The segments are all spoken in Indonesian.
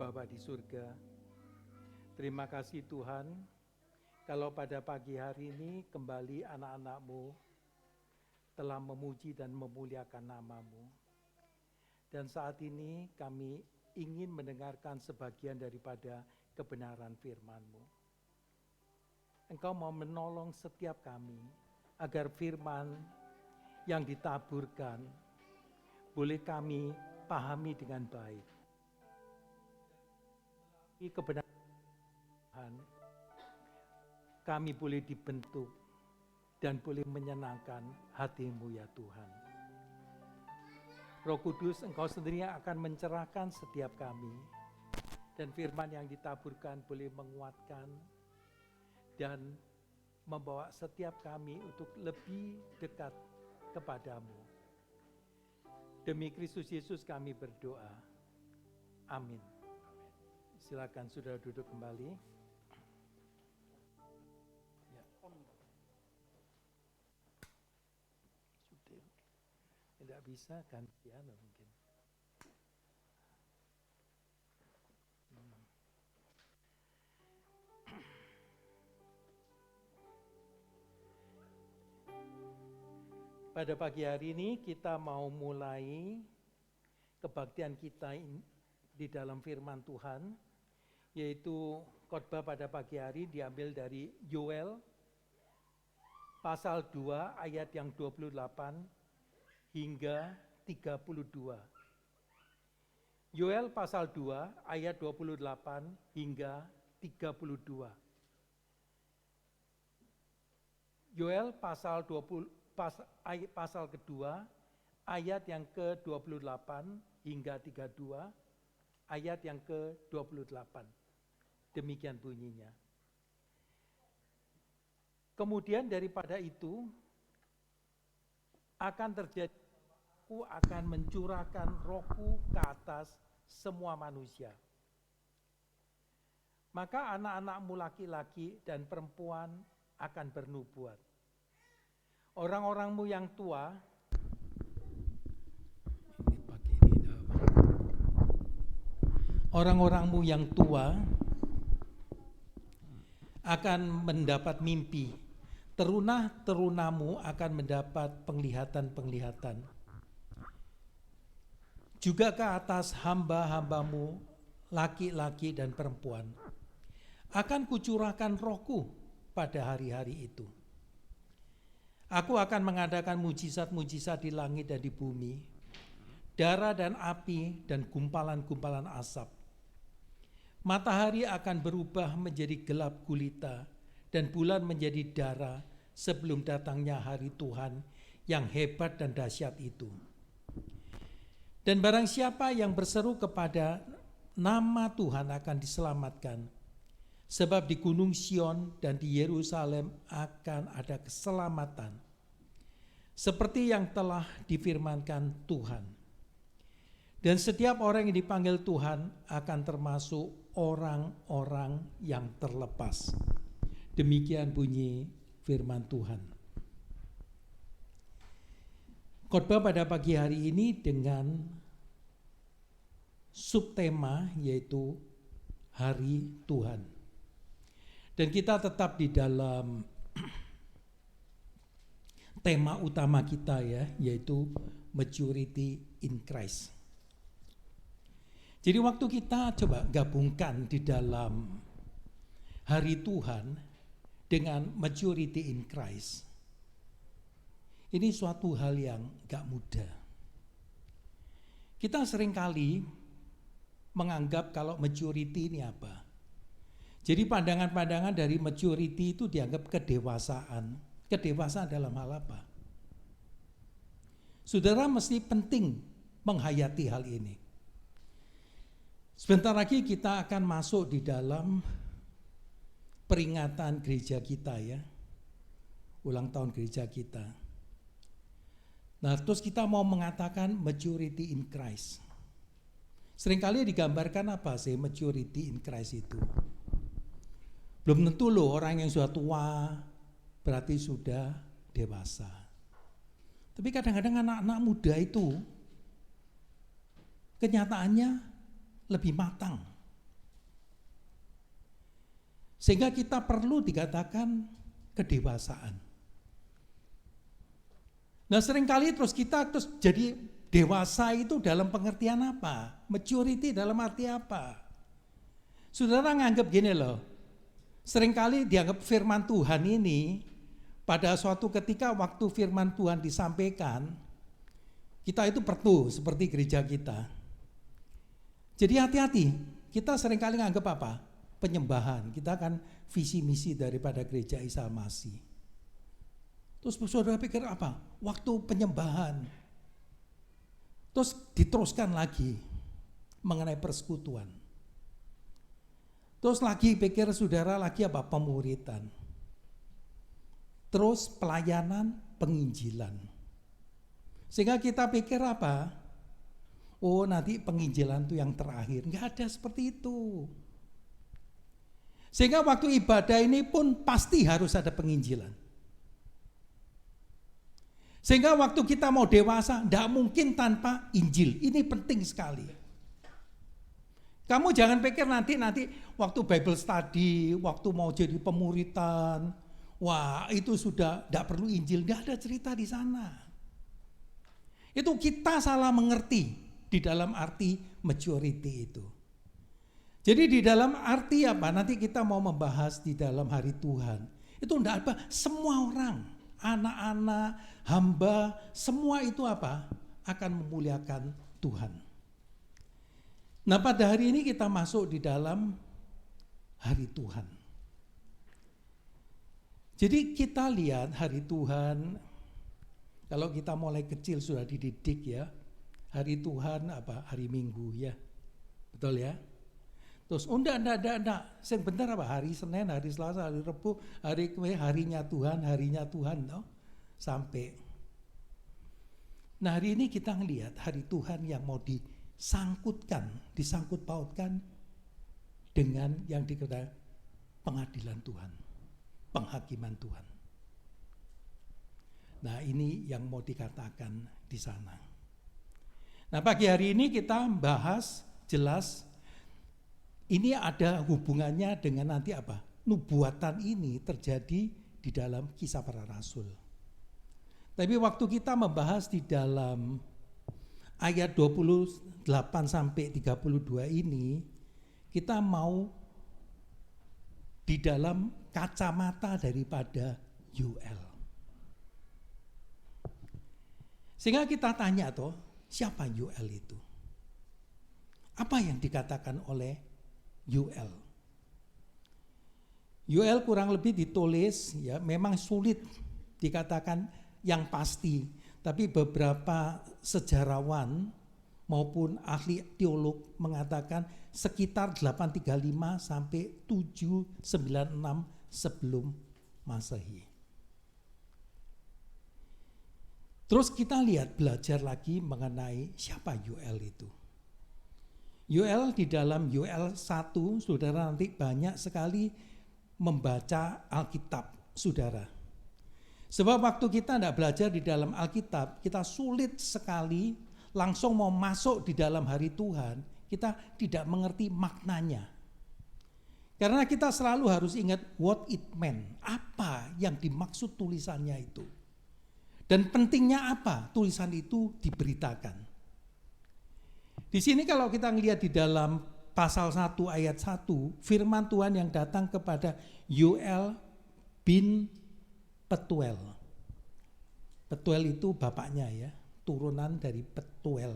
Bapa di surga, terima kasih Tuhan, kalau pada pagi hari ini kembali anak-anak-Mu telah memuji dan memuliakan nama-Mu. Dan saat ini kami ingin mendengarkan sebagian daripada kebenaran firman-Mu. Engkau mau menolong setiap kami, agar firman yang ditaburkan boleh kami pahami dengan baik. Kebenaran Tuhan, kami boleh dibentuk dan boleh menyenangkan hati-Mu ya Tuhan. Roh Kudus, Engkau sendiri yang akan mencerahkan setiap kami, dan firman yang ditaburkan boleh menguatkan dan membawa setiap kami untuk lebih dekat kepadamu. Demi Kristus Yesus kami berdoa. Amin. Silakan saudara duduk kembali. Ya. Sudah. Tidak bisa gantian mungkin. Pada pagi hari ini kita mau mulai kebaktian kita di dalam firman Tuhan, yaitu khotbah pada pagi hari diambil dari Yoel pasal 2 ayat yang 28 hingga 32. Yoel pasal 2 ayat 28 hingga 32. Yoel pasal kedua ayat yang ke-28 hingga 32, ayat yang ke-28. Demikian bunyinya. Kemudian daripada itu akan terjadi, aku akan mencurahkan rohku ke atas semua manusia. Maka anak-anakmu laki-laki dan perempuan akan bernubuat. Orang-orangmu yang tua, orang-orangmu yang tua akan mendapat mimpi, teruna-terunamu akan mendapat penglihatan-penglihatan. Juga ke atas hamba-hambamu, laki-laki dan perempuan, akan kucurahkan rohku pada hari-hari itu. Aku akan mengadakan mujizat-mujizat di langit dan di bumi, darah dan api dan gumpalan-gumpalan asap. Matahari akan berubah menjadi gelap gulita dan bulan menjadi darah sebelum datangnya hari Tuhan yang hebat dan dahsyat itu. Dan barang siapa yang berseru kepada nama Tuhan akan diselamatkan. Sebab di Gunung Sion dan di Yerusalem akan ada keselamatan. Seperti yang telah difirmankan Tuhan. Dan setiap orang yang dipanggil Tuhan akan termasuk orang-orang yang terlepas. Demikian bunyi firman Tuhan. Khotbah pada pagi hari ini dengan subtema yaitu Hari Tuhan. Dan kita tetap di dalam tema utama kita ya, yaitu maturity in Christ. Jadi waktu kita coba gabungkan di dalam hari Tuhan dengan maturity in Christ, ini suatu hal yang gak mudah. Kita seringkali menganggap kalau maturity ini apa? Jadi pandangan-pandangan dari maturity itu dianggap kedewasaan. Kedewasaan dalam hal apa? Saudara mesti penting menghayati hal ini. Sebentar lagi kita akan masuk di dalam peringatan gereja kita ya. Ulang tahun gereja kita. Nah, terus kita mau mengatakan maturity in Christ. Seringkali digambarkan apa sih maturity in Christ itu? Belum tentu loh orang yang sudah tua berarti sudah dewasa. Tapi kadang-kadang anak-anak muda itu kenyataannya lebih matang Sehingga kita perlu dikatakan kedewasaan. Nah seringkali kita jadi dewasa itu dalam pengertian apa? Maturity dalam arti apa? Saudara nganggap gini loh, seringkali dianggap firman Tuhan ini pada suatu ketika waktu firman Tuhan disampaikan, kita itu perlu seperti gereja kita. Jadi hati-hati, kita seringkali nganggap apa? Penyembahan, kita kan visi misi daripada gereja Isa Masih. Terus saudara pikir apa? Waktu penyembahan. Terus diteruskan lagi mengenai persekutuan. Terus lagi pikir saudara lagi apa? Pemuritan. Terus pelayanan, penginjilan. Sehingga kita pikir apa? Oh nanti penginjilan itu yang terakhir. Enggak ada seperti itu. Sehingga waktu ibadah ini pun pasti harus ada penginjilan. Sehingga waktu kita mau dewasa, tidak mungkin tanpa Injil. Ini penting sekali. Kamu jangan pikir nanti waktu Bible study, waktu mau jadi pemuritan, wah itu sudah tidak perlu Injil. Tidak ada cerita di sana. Itu kita salah mengerti di dalam arti maturity itu. Jadi di dalam arti apa? Nanti kita mau membahas di dalam hari Tuhan. Itu tidak apa, semua orang, anak-anak, hamba, semua itu apa? Akan memuliakan Tuhan. Nah pada hari ini kita masuk di dalam hari Tuhan. Jadi kita lihat hari Tuhan, kalau kita mulai kecil sudah dididik ya, hari Tuhan apa? Hari Minggu ya, betul ya? Terus enggak, yang benar apa? Hari Senin, hari Selasa, hari Rabu, harinya Tuhan, no? Sampai. Nah hari ini kita ngelihat hari Tuhan yang mau disangkut pautkan dengan yang dikatakan pengadilan Tuhan, penghakiman Tuhan. Nah ini yang mau dikatakan di sana. Nah pagi hari ini kita bahas jelas ini ada hubungannya dengan nanti apa? Nubuatan ini terjadi di dalam Kisah Para Rasul. Tapi waktu kita membahas di dalam ayat 28 sampai 32 ini, kita mau di dalam kacamata daripada Yoel. Sehingga kita tanya toh, siapa Yoel itu? Apa yang dikatakan oleh Yoel? Yoel kurang lebih ditulis ya, memang sulit dikatakan yang pasti, tapi beberapa sejarawan maupun ahli teolog mengatakan sekitar 835 sampai 796 sebelum Masehi. Terus kita lihat belajar lagi mengenai siapa Yoel itu. Yoel di dalam Yoel 1, saudara nanti banyak sekali membaca Alkitab, saudara. Sebab waktu kita tidak belajar di dalam Alkitab, kita sulit sekali langsung mau masuk di dalam hari Tuhan, kita tidak mengerti maknanya. Karena kita selalu harus ingat what it meant, apa yang dimaksud tulisannya itu. Dan pentingnya apa tulisan itu diberitakan. Di sini kalau kita melihat di dalam pasal 1 ayat 1, firman Tuhan yang datang kepada Yoel bin Petuel. Petuel itu bapaknya ya, turunan dari Petuel,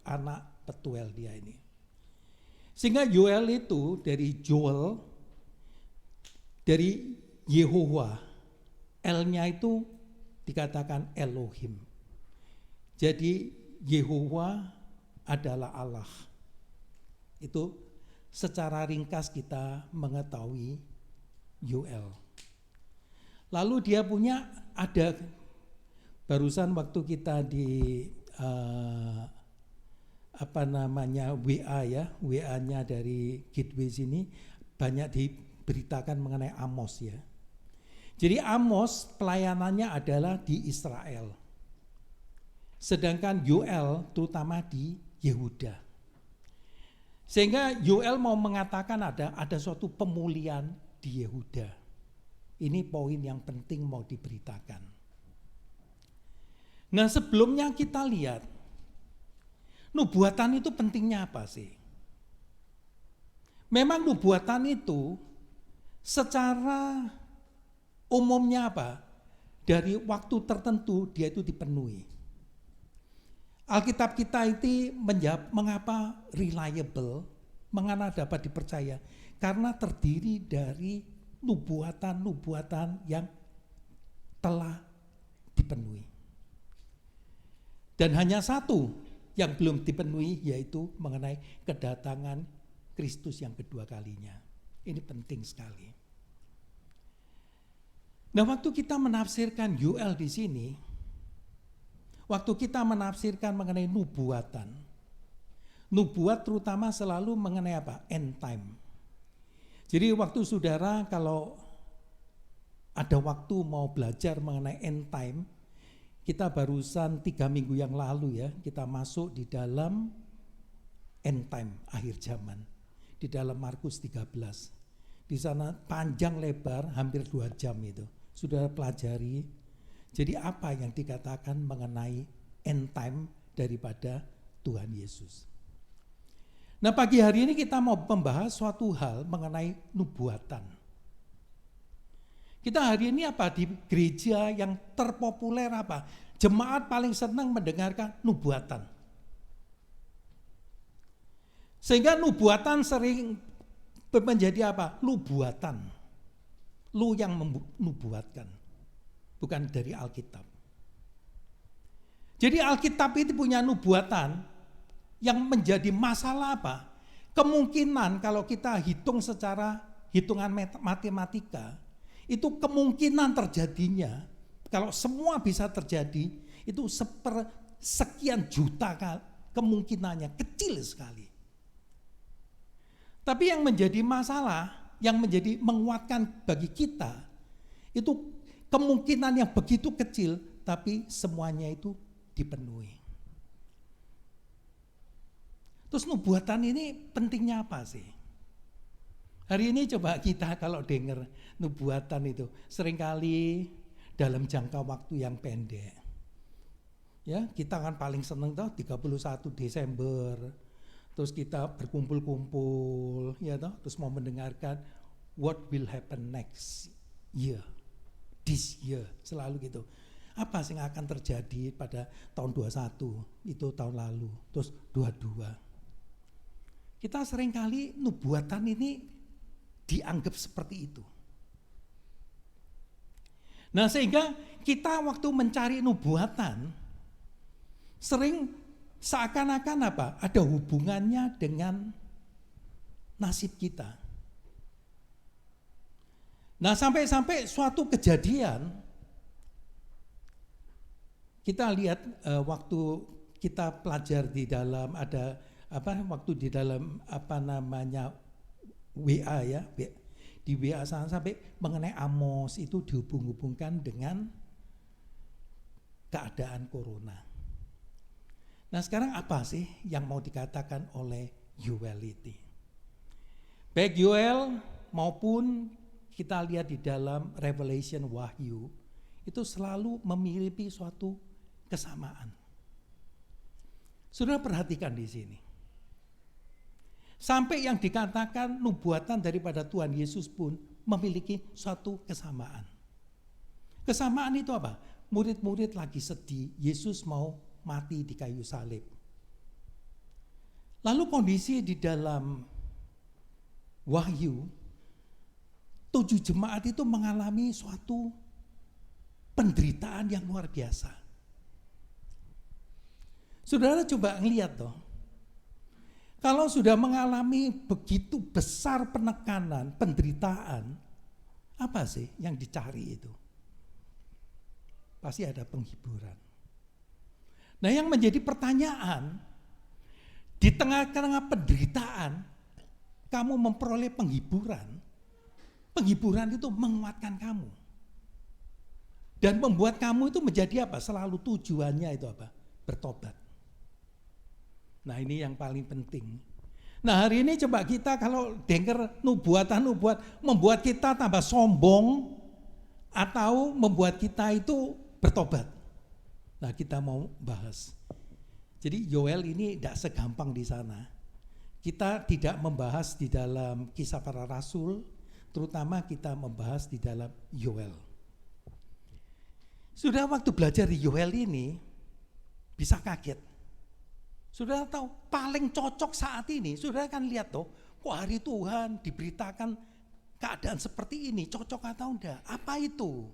anak Petuel dia ini. Sehingga Yoel itu dari Joel, dari Yehowa, L-nya itu dikatakan Elohim. Jadi Yehowa adalah Allah. Itu secara ringkas kita mengetahui Yoel. Lalu dia punya ada barusan waktu kita di WA ya, WA-nya dari Gateway sini banyak diberitakan mengenai Amos ya. Jadi Amos pelayanannya adalah di Israel. Sedangkan Yoel terutama di Yehuda. Sehingga Yoel mau mengatakan ada suatu pemulihan di Yehuda. Ini poin yang penting mau diberitakan. Nah, sebelumnya kita lihat nubuatan itu pentingnya apa sih? Memang nubuatan itu secara umumnya apa? Dari waktu tertentu dia itu dipenuhi. Alkitab kita itu menjawab mengapa reliable, mengapa dapat dipercaya? Karena terdiri dari nubuatan-nubuatan yang telah dipenuhi. Dan hanya satu yang belum dipenuhi, yaitu mengenai kedatangan Kristus yang kedua kalinya. Ini penting sekali. Nah, waktu kita menafsirkan Yoel di sini, waktu kita menafsirkan mengenai nubuatan, nubuat terutama selalu mengenai apa? End time. Jadi waktu saudara kalau ada waktu mau belajar mengenai end time, kita barusan 3 minggu yang lalu ya, kita masuk di dalam end time, akhir zaman. Di dalam Markus 13. Di sana panjang lebar hampir 2 jam itu. Saudara pelajari. Jadi apa yang dikatakan mengenai end time daripada Tuhan Yesus. Nah, pagi hari ini kita mau membahas suatu hal mengenai nubuatan. Kita hari ini apa? Di gereja yang terpopuler apa? Jemaat paling senang mendengarkan nubuatan. Sehingga nubuatan sering menjadi apa? Lubuatan. Lu yang menubuatkan. Bukan dari Alkitab. Jadi Alkitab itu punya nubuatan yang menjadi masalah apa? Kemungkinan kalau kita hitung secara hitungan matematika, itu kemungkinan terjadinya, kalau semua bisa terjadi, itu sekian juta kemungkinannya, kecil sekali. Tapi yang menjadi masalah, yang menjadi menguatkan bagi kita, itu kemungkinan yang begitu kecil, tapi semuanya itu dipenuhi. Terus nubuatan ini pentingnya apa sih? Hari ini coba kita kalau dengar nubuatan itu seringkali dalam jangka waktu yang pendek. Ya, kita kan paling seneng tuh 31 Desember. Terus kita berkumpul-kumpul, ya toh, terus mau mendengarkan what will happen next year. This year, selalu gitu. Apa sih yang akan terjadi pada tahun 21, itu tahun lalu, terus 22. Kita seringkali nubuatan ini dianggap seperti itu. Nah, sehingga kita waktu mencari nubuatan sering seakan-akan apa? Ada hubungannya dengan nasib kita. Nah, sampai-sampai suatu kejadian kita lihat waktu kita pelajar di dalam ada waktu di dalam WA ya, di WA sampai mengenai Amos itu dihubung-hubungkan dengan keadaan corona. Nah, sekarang apa sih yang mau dikatakan oleh Yoel itu? Baik Yoel maupun kita lihat di dalam Revelation Wahyu itu selalu memiliki suatu kesamaan. Saudara perhatikan di sini. Sampai yang dikatakan nubuatan daripada Tuhan Yesus pun memiliki suatu kesamaan. Kesamaan itu apa? Murid-murid lagi sedih, Yesus mau mati di kayu salib. Lalu kondisi di dalam Wahyu, 7 jemaat itu mengalami suatu penderitaan yang luar biasa. Saudara coba ngelihat toh. Kalau sudah mengalami begitu besar penekanan, penderitaan, apa sih yang dicari itu? Pasti ada penghiburan. Nah, yang menjadi pertanyaan, di tengah-tengah penderitaan, kamu memperoleh penghiburan. Penghiburan itu menguatkan kamu. Dan membuat kamu itu menjadi apa? Selalu tujuannya itu apa? Bertobat. Nah, ini yang paling penting. Nah hari ini coba kita kalau dengar nubuatan-nubuat membuat kita tambah sombong atau membuat kita itu bertobat. Nah kita mau bahas. Jadi Yoel ini tidak segampang di sana. Kita tidak membahas di dalam Kisah Para Rasul, terutama kita membahas di dalam Yoel. Sudah waktu belajar di Yoel ini bisa kaget. Sudah tahu paling cocok saat ini, sudah kan lihat toh, kok hari Tuhan diberitakan keadaan seperti ini, cocok atau enggak? Apa itu?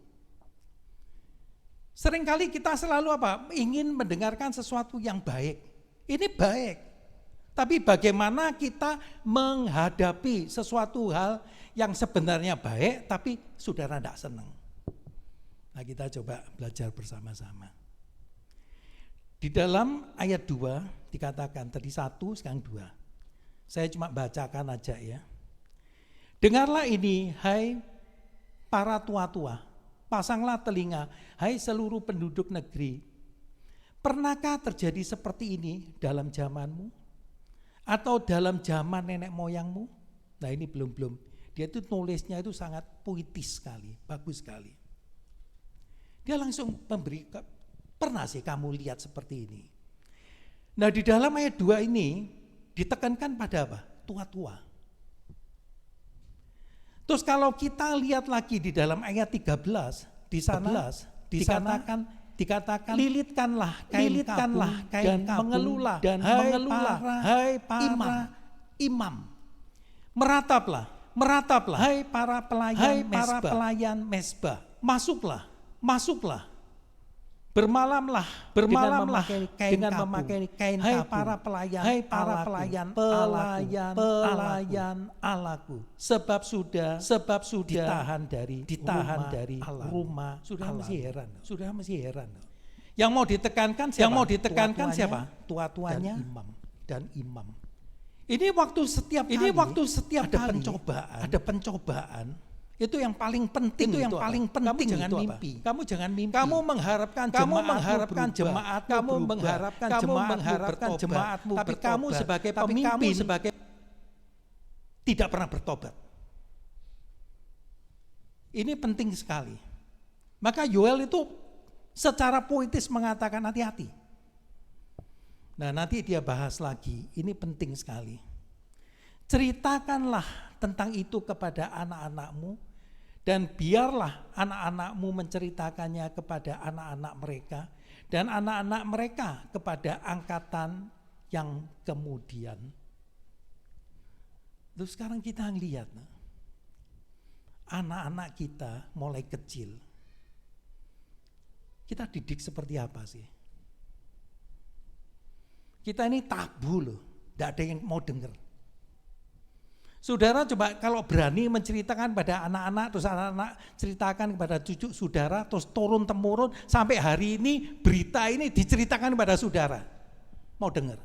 Seringkali kita selalu ingin mendengarkan sesuatu yang baik. Ini baik. Tapi bagaimana kita menghadapi sesuatu hal yang sebenarnya baik tapi saudara tidak senang. Nah kita coba belajar bersama-sama. Di dalam ayat 2 dikatakan, tadi 1 sekarang 2. Saya cuma bacakan aja ya. Dengarlah ini hai para tua-tua, pasanglah telinga hai seluruh penduduk negeri. Pernahkah terjadi seperti ini dalam zamanmu? Atau dalam zaman nenek moyangmu? Nah ini belum. Dia itu nulisnya itu sangat puitis sekali, bagus sekali. Dia langsung memberi, pernah sih kamu lihat seperti ini? Nah di dalam ayat 2 ini ditekankan pada apa? Tua-tua. Terus kalau kita lihat lagi di dalam ayat 13, di sana dikatakan lilitkanlah kain dan mengeluhlah hai para imam. Merataplah hai para pelayan mesbah. Masuklah. Bermalamlah dengan memakai kain hai para pelayan Allahku, sebab sudah ditahan dari rumah. Sudah masih heran. Yang mau ditekankan siapa? Tua-tuanya dan imam. Ini waktu setiap ada pencobaan. Itu yang paling penting. Kamu jangan mimpi. Kamu mengharapkan jemaatmu tapi kamu sebagai pemimpin tidak pernah bertobat. Ini penting sekali. Maka Yoel itu secara puitis mengatakan hati-hati. Nah nanti dia bahas lagi, ini penting sekali. Ceritakanlah tentang itu kepada anak-anakmu, dan biarlah anak-anakmu menceritakannya kepada anak-anak mereka, dan anak-anak mereka kepada angkatan yang kemudian. Terus sekarang kita lihat, anak-anak kita mulai kecil, kita didik seperti apa sih? Kita ini tabu loh, tidak ada yang mau dengar. Saudara coba kalau berani menceritakan pada anak-anak, terus anak-anak ceritakan kepada cucu saudara, terus turun-temurun sampai hari ini berita ini diceritakan kepada saudara. Mau dengar?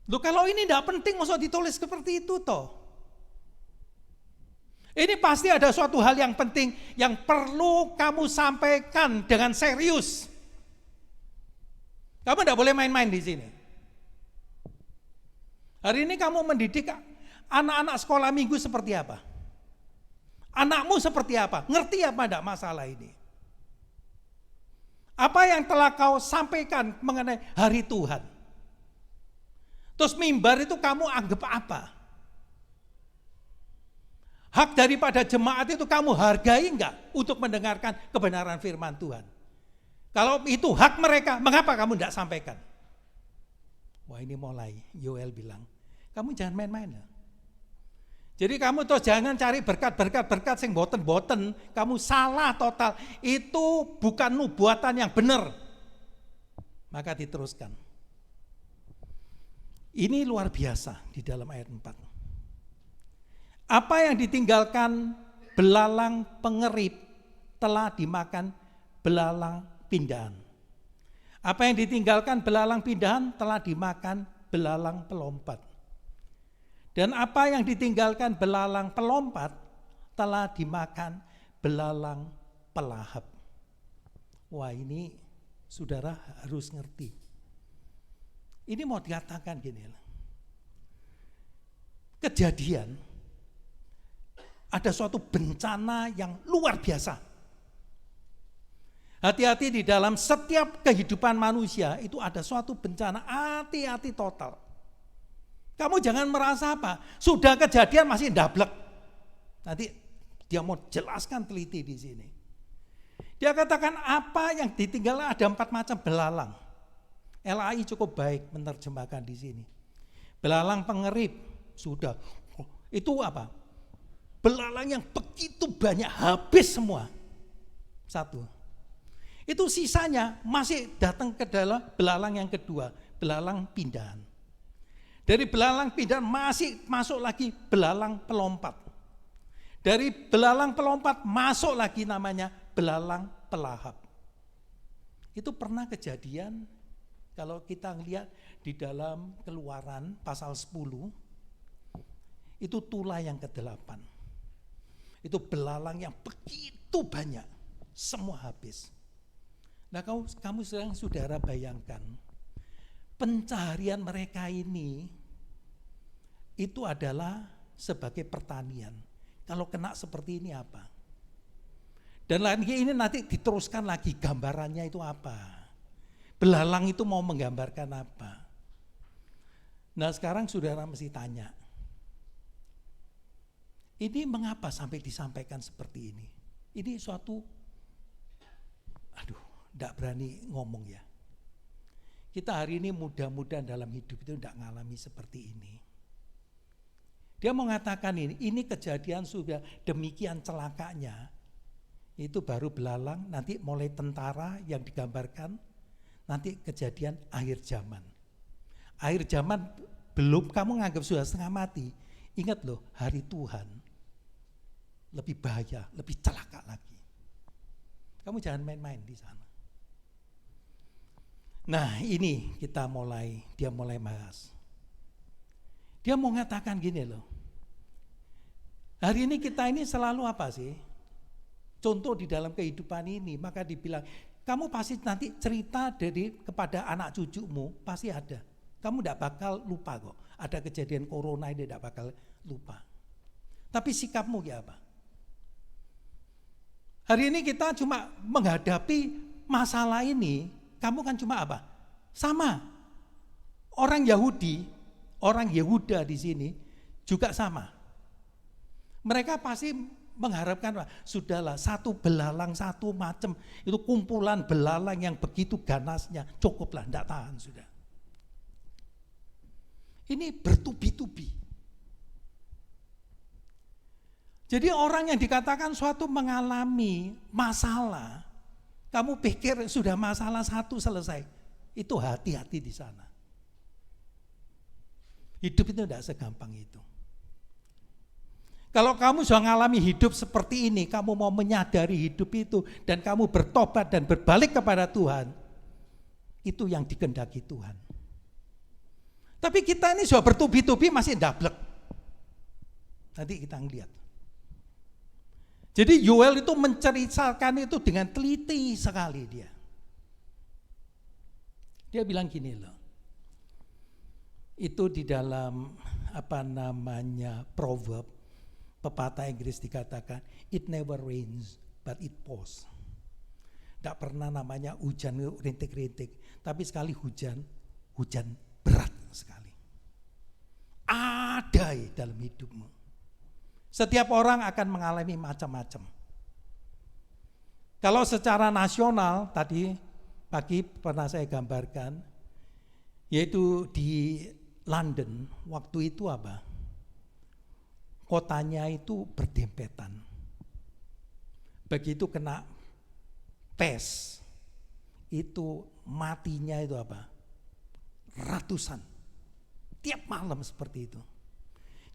Loh kalau ini tidak penting, maksud ditulis seperti itu toh? Ini pasti ada suatu hal yang penting yang perlu kamu sampaikan dengan serius. Kamu tidak boleh main-main di sini. Hari ini kamu mendidik anak-anak sekolah minggu seperti apa? Anakmu seperti apa? Ngerti apa enggak masalah ini? Apa yang telah kau sampaikan mengenai hari Tuhan? Terus mimbar itu kamu anggap apa? Hak daripada jemaat itu kamu hargai enggak untuk mendengarkan kebenaran firman Tuhan? Kalau itu hak mereka, mengapa kamu enggak sampaikan? Wah ini mulai, Yoel bilang, kamu jangan main-main ya. Jadi kamu tuh jangan cari berkat sing boten-boten, kamu salah total. Itu bukan nubuatan yang benar. Maka diteruskan. Ini luar biasa di dalam ayat 4. Apa yang ditinggalkan belalang pengerip telah dimakan belalang pindahan. Apa yang ditinggalkan belalang pindahan telah dimakan belalang pelompat. Dan apa yang ditinggalkan belalang pelompat telah dimakan belalang pelahap. Wah ini saudara harus ngerti. Ini mau dikatakan gini loh. Kejadian ada suatu bencana yang luar biasa. Hati-hati di dalam setiap kehidupan manusia itu ada suatu bencana, hati-hati total. Kamu jangan merasa apa, sudah kejadian masih ndablek. Nanti dia mau jelaskan teliti di sini. Dia katakan apa yang ditinggal ada 4 macam belalang. LAI cukup baik menerjemahkan di sini. Belalang pengerip sudah. Itu apa? Belalang yang begitu banyak habis semua. 1. Itu sisanya masih datang ke dalam belalang yang kedua, belalang pindahan. Dari belalang pindahan masih masuk lagi belalang pelompat. Dari belalang pelompat masuk lagi namanya belalang pelahap. Itu pernah kejadian kalau kita lihat di dalam Keluaran pasal 10, itu tulah yang ke-8. Itu belalang yang begitu banyak, semua habis. Nah kamu sedang saudara bayangkan, pencaharian mereka ini, itu adalah sebagai pertanian. Kalau kena seperti ini apa? Dan lagi ini nanti diteruskan lagi gambarannya itu apa? Belalang itu mau menggambarkan apa? Nah sekarang saudara mesti tanya, ini mengapa sampai disampaikan seperti ini? Ini suatu, enggak berani ngomong ya. Kita hari ini mudah-mudahan dalam hidup itu enggak ngalami seperti ini. Dia mengatakan ini kejadian sudah demikian celakanya. Itu baru belalang, nanti mulai tentara yang digambarkan, nanti kejadian akhir zaman. Akhir zaman belum kamu nganggap sudah setengah mati. Ingat loh, hari Tuhan lebih bahaya, lebih celaka lagi. Kamu jangan main-main di sana. Nah ini dia mulai bahas. Dia mau mengatakan gini loh. Hari ini kita ini selalu apa sih? Contoh di dalam kehidupan ini, maka dibilang, kamu pasti nanti cerita kepada anak cucumu, pasti ada. Kamu tidak bakal lupa kok. Ada kejadian corona ini tidak bakal lupa. Tapi sikapmu ya apa? Hari ini kita cuma menghadapi masalah ini, kamu kan cuma apa? Sama. Orang Yahudi, orang Yehuda di sini juga sama. Mereka pasti mengharapkan, sudahlah satu belalang satu macam, itu kumpulan belalang yang begitu ganasnya, cukuplah, tidak tahan sudah. Ini bertubi-tubi. Jadi orang yang dikatakan suatu mengalami masalah, kamu pikir sudah masalah satu selesai, itu hati-hati di sana. Hidup itu tidak segampang itu. Kalau kamu sudah mengalami hidup seperti ini, kamu mau menyadari hidup itu, dan kamu bertobat dan berbalik kepada Tuhan, itu yang dikehendaki Tuhan. Tapi kita ini sudah bertubi-tubi masih ndablek. Nanti kita lihat. Jadi Yoel itu menceritakan itu dengan teliti sekali dia. Dia bilang gini loh. Itu di dalam proverb, pepatah Inggris dikatakan, it never rains but it pours. Tidak pernah namanya hujan rintik-rintik, tapi sekali hujan berat sekali. Ada dalam hidupmu. Setiap orang akan mengalami macam-macam. Kalau secara nasional, tadi pagi pernah saya gambarkan, yaitu di London, waktu itu apa? Kotanya itu berdempetan. Begitu kena pes, itu matinya itu apa? Ratusan. Tiap malam seperti itu.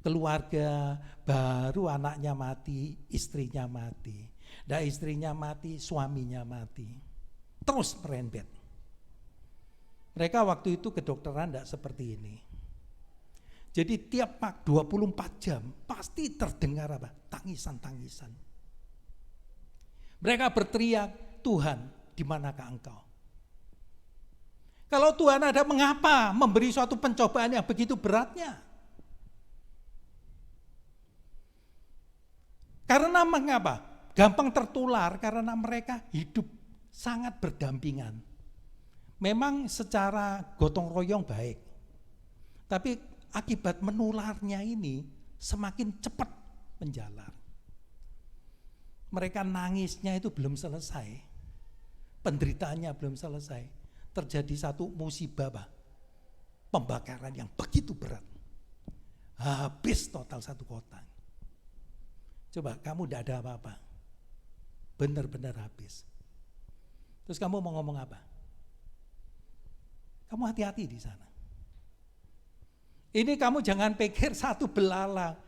Keluarga baru anaknya mati, istrinya mati. Dan istrinya mati, suaminya mati. Terus merembet. Mereka waktu itu kedokteran tidak seperti ini. Jadi tiap 24 jam pasti terdengar apa? Tangisan-tangisan. Mereka berteriak, Tuhan, di manakah Engkau? Kalau Tuhan ada, mengapa memberi suatu pencobaan yang begitu beratnya? Karena mengapa? Gampang tertular karena mereka hidup sangat berdampingan. Memang secara gotong royong baik, tapi akibat menularnya ini semakin cepat menjalar. Mereka nangisnya itu belum selesai, penderitaannya belum selesai, terjadi satu musibah, pembakaran yang begitu berat, habis total satu kota. Coba kamu tidak ada apa-apa, benar-benar habis. Terus kamu mau ngomong apa? Kamu hati-hati di sana. Ini kamu jangan pikir satu belalang.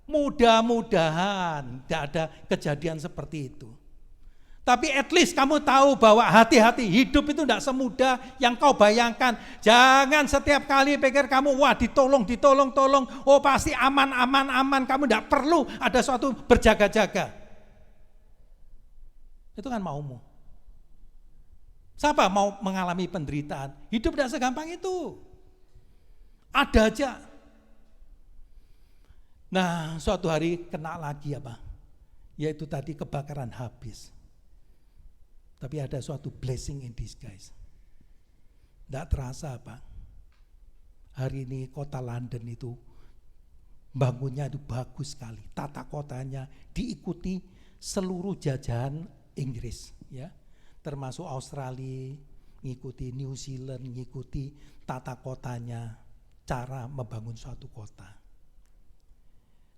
Mudah-mudahan tidak ada kejadian seperti itu. Tapi at least kamu tahu bahwa hati-hati, hidup itu tidak semudah yang kau bayangkan. Jangan setiap kali pikir kamu, wah ditolong, oh pasti aman. Kamu tidak perlu ada suatu berjaga-jaga. Itu kan maumu. Siapa mau mengalami penderitaan? Hidup tidak segampang itu. Ada aja. Nah, suatu hari kena lagi apa? Yaitu tadi kebakaran habis. Tapi ada suatu blessing in disguise. Tidak terasa apa? Hari ini kota London itu bangunnya itu bagus sekali. Tata kotanya diikuti seluruh jajahan Inggris, ya. Termasuk Australia, ngikuti New Zealand, ngikuti tata kotanya, cara membangun suatu kota.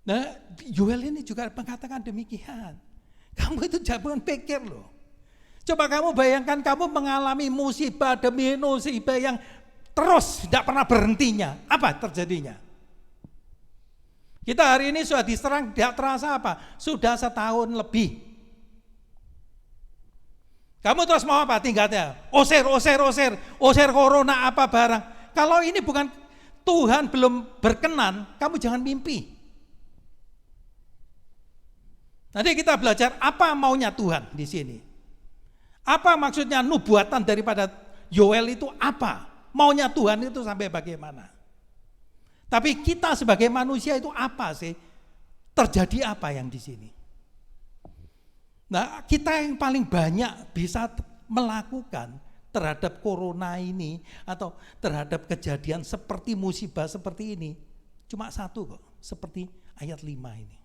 Nah, Yoel ini juga mengatakan demikian. Kamu itu jangan pikir loh. Coba kamu bayangkan kamu mengalami musibah demi musibah yang terus tidak pernah berhentinya. Apa terjadinya? Kita hari ini sudah diserang, tidak terasa apa? Sudah setahun lebih. Kamu terus mau apa tingkatnya? Osir corona apa barang. Kalau ini bukan Tuhan belum berkenan, kamu jangan mimpi. Nanti kita belajar apa maunya Tuhan di sini. Apa maksudnya nubuatan daripada Yoel itu apa? Maunya Tuhan itu sampai bagaimana? Tapi kita sebagai manusia itu apa sih? Terjadi apa yang di sini? Nah, kita yang paling banyak bisa melakukan terhadap corona ini atau terhadap kejadian seperti musibah seperti ini cuma satu kok, seperti ayat 5 ini.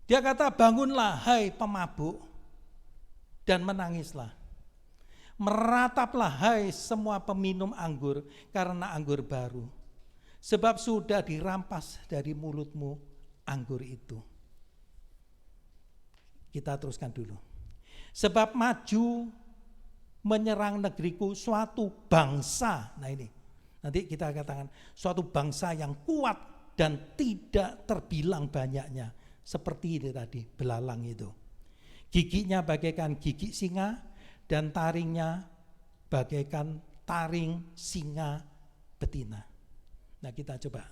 Dia kata, bangunlah hai pemabuk dan menangislah. Merataplah hai semua peminum anggur karena anggur baru. Sebab sudah dirampas dari mulutmu anggur itu. Kita teruskan dulu. Sebab maju menyerang negeriku suatu bangsa. Nah ini, nanti kita katakan suatu bangsa yang kuat dan tidak terbilang banyaknya. Seperti ini tadi, belalang itu. Giginya bagaikan gigi singa dan taringnya bagaikan taring singa betina. Nah kita coba.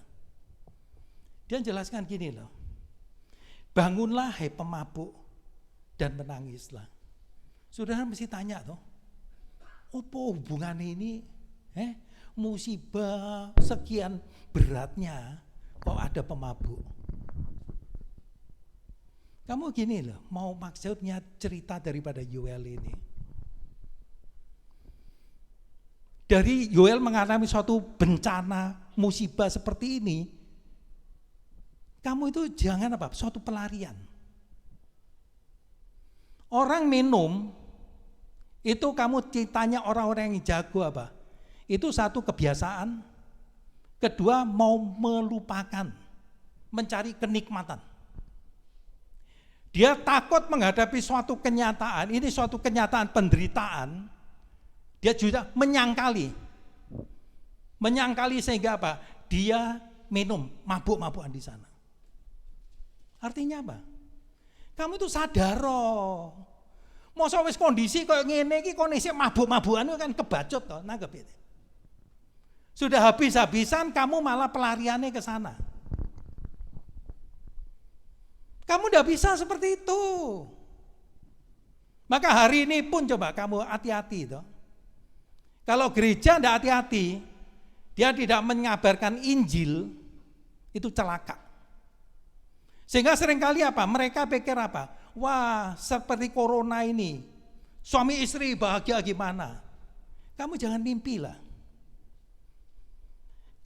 Dia jelaskan gini loh. Bangunlah hai pemabuk dan menangislah. Saudara mesti tanya toh, apa hubungan ini musibah sekian beratnya kok ada pemabuk? Kamu gini loh, mau maksudnya cerita daripada Yoel ini. Dari Yoel mengalami suatu bencana, musibah seperti ini, kamu itu jangan apa, suatu pelarian. Orang minum, itu kamu tanya orang-orang yang jago apa? Itu satu kebiasaan, kedua mau melupakan, mencari kenikmatan. Dia takut menghadapi suatu kenyataan, ini suatu kenyataan penderitaan, dia juga menyangkali. Menyangkali sehingga apa? Dia minum, mabuk-mabukan di sana. Artinya apa? Kamu itu sadar loh. Masa wis kondisi kayak ngene iki kondisi mabuk-mabukan itu kan kebacut toh, nanggep itu. Sudah habis-habisan kamu malah pelariannya ke sana. Kamu udah bisa seperti itu. Maka hari ini pun coba kamu hati-hati toh. Kalau gereja tidak hati-hati, dia tidak mengabarkan Injil, itu celaka. Sehingga seringkali apa? Mereka pikir apa? Wah, seperti corona ini, suami istri bahagia gimana? Kamu jangan mimpi lah.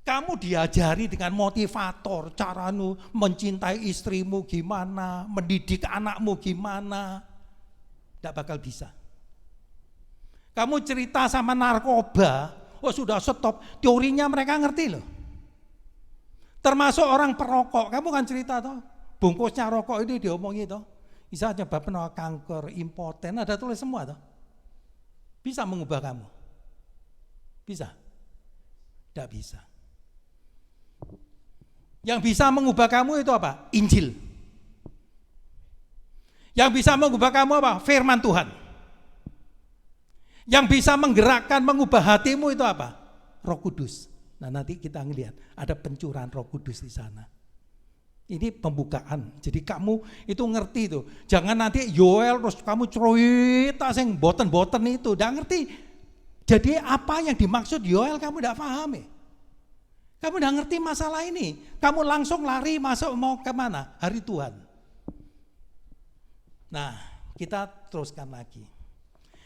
Kamu diajari dengan motivator, caramu mencintai istrimu gimana, mendidik anakmu gimana, tidak bakal bisa. Kamu cerita sama narkoba, oh sudah stop, teorinya mereka ngerti loh. Termasuk orang perokok, kamu kan cerita toh, bungkusnya rokok ini diomongi toh, bisa nyebabkan kanker, impoten, ada tulis semua toh. Bisa mengubah kamu? Bisa? Tidak bisa. Yang bisa mengubah kamu itu apa? Injil. Yang bisa mengubah kamu apa? Firman Tuhan. Yang bisa menggerakkan, mengubah hatimu itu apa? Roh Kudus. Nah nanti kita ngelihat ada pencurahan Roh Kudus di sana. Ini pembukaan. Jadi kamu itu ngerti tuh. Jangan nanti Yoel terus kamu cerita sing boten-boten itu. Udah ngerti. Jadi apa yang dimaksud Yoel kamu tidak paham ya. Kamu udah ngerti masalah ini, kamu langsung lari masuk mau kemana? Hari Tuhan. Nah, kita teruskan lagi.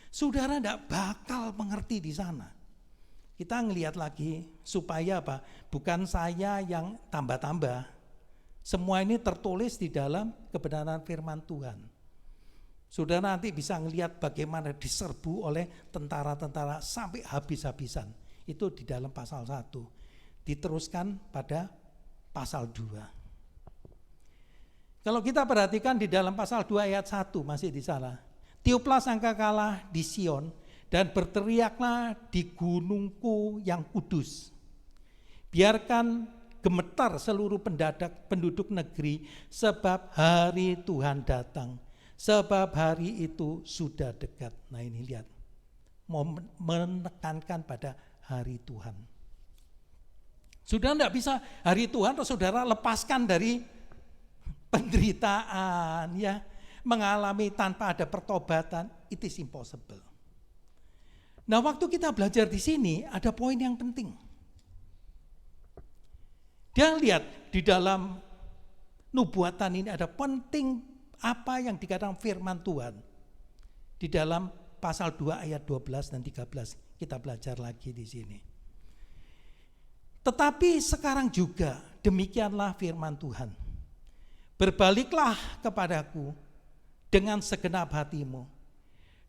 Saudara tidak bakal mengerti di sana. Kita ngelihat lagi supaya apa? Bukan saya yang tambah-tambah. Semua ini tertulis di dalam kebenaran firman Tuhan. Saudara nanti bisa ngelihat bagaimana diserbu oleh tentara-tentara sampai habis-habisan. Itu di dalam pasal 1. Diteruskan pada pasal 2. Kalau kita perhatikan di dalam pasal 2 ayat 1 masih di sana. Tiuplah sangkakala di Sion dan berteriaklah di gunungku yang kudus. Biarkan gemetar seluruh penduduk negeri sebab hari Tuhan datang. Sebab hari itu sudah dekat. Nah ini lihat. Mau menekankan pada hari Tuhan. Sudah tidak bisa hari Tuhan terus saudara lepaskan dari penderitaan ya, mengalami tanpa ada pertobatan, it is impossible. Nah, waktu kita belajar di sini ada poin yang penting. Dia lihat di dalam nubuatan ini ada penting apa yang dikatakan firman Tuhan. Di dalam pasal 2 ayat 12 dan 13 kita belajar lagi di sini. Tetapi sekarang juga demikianlah firman Tuhan. Berbaliklah kepadaku dengan segenap hatimu,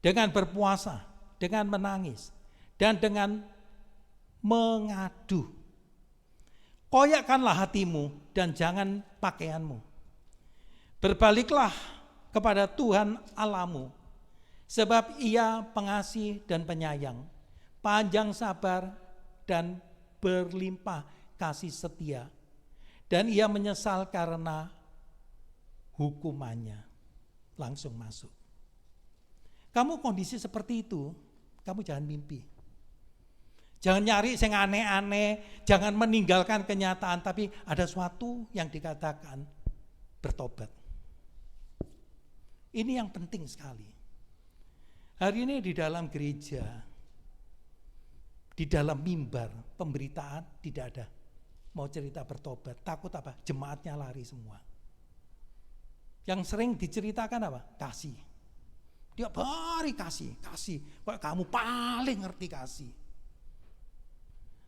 dengan berpuasa, dengan menangis, dan dengan mengadu. Koyakkanlah hatimu dan jangan pakaianmu. Berbaliklah kepada Tuhan Allahmu, sebab Ia pengasih dan penyayang, panjang sabar dan berlimpah kasih setia, dan Ia menyesal karena hukumannya. Langsung masuk. Kamu kondisi seperti itu, kamu jangan mimpi. Jangan nyari yang aneh-aneh, jangan meninggalkan kenyataan, tapi ada sesuatu yang dikatakan bertobat. Ini yang penting sekali. Hari ini di dalam gereja, di dalam mimbar, pemberitaan tidak ada. Mau cerita bertobat, takut apa? Jemaatnya lari semua. Yang sering diceritakan apa? Kasih. Dia bari kasih. Kok kamu paling ngerti kasih.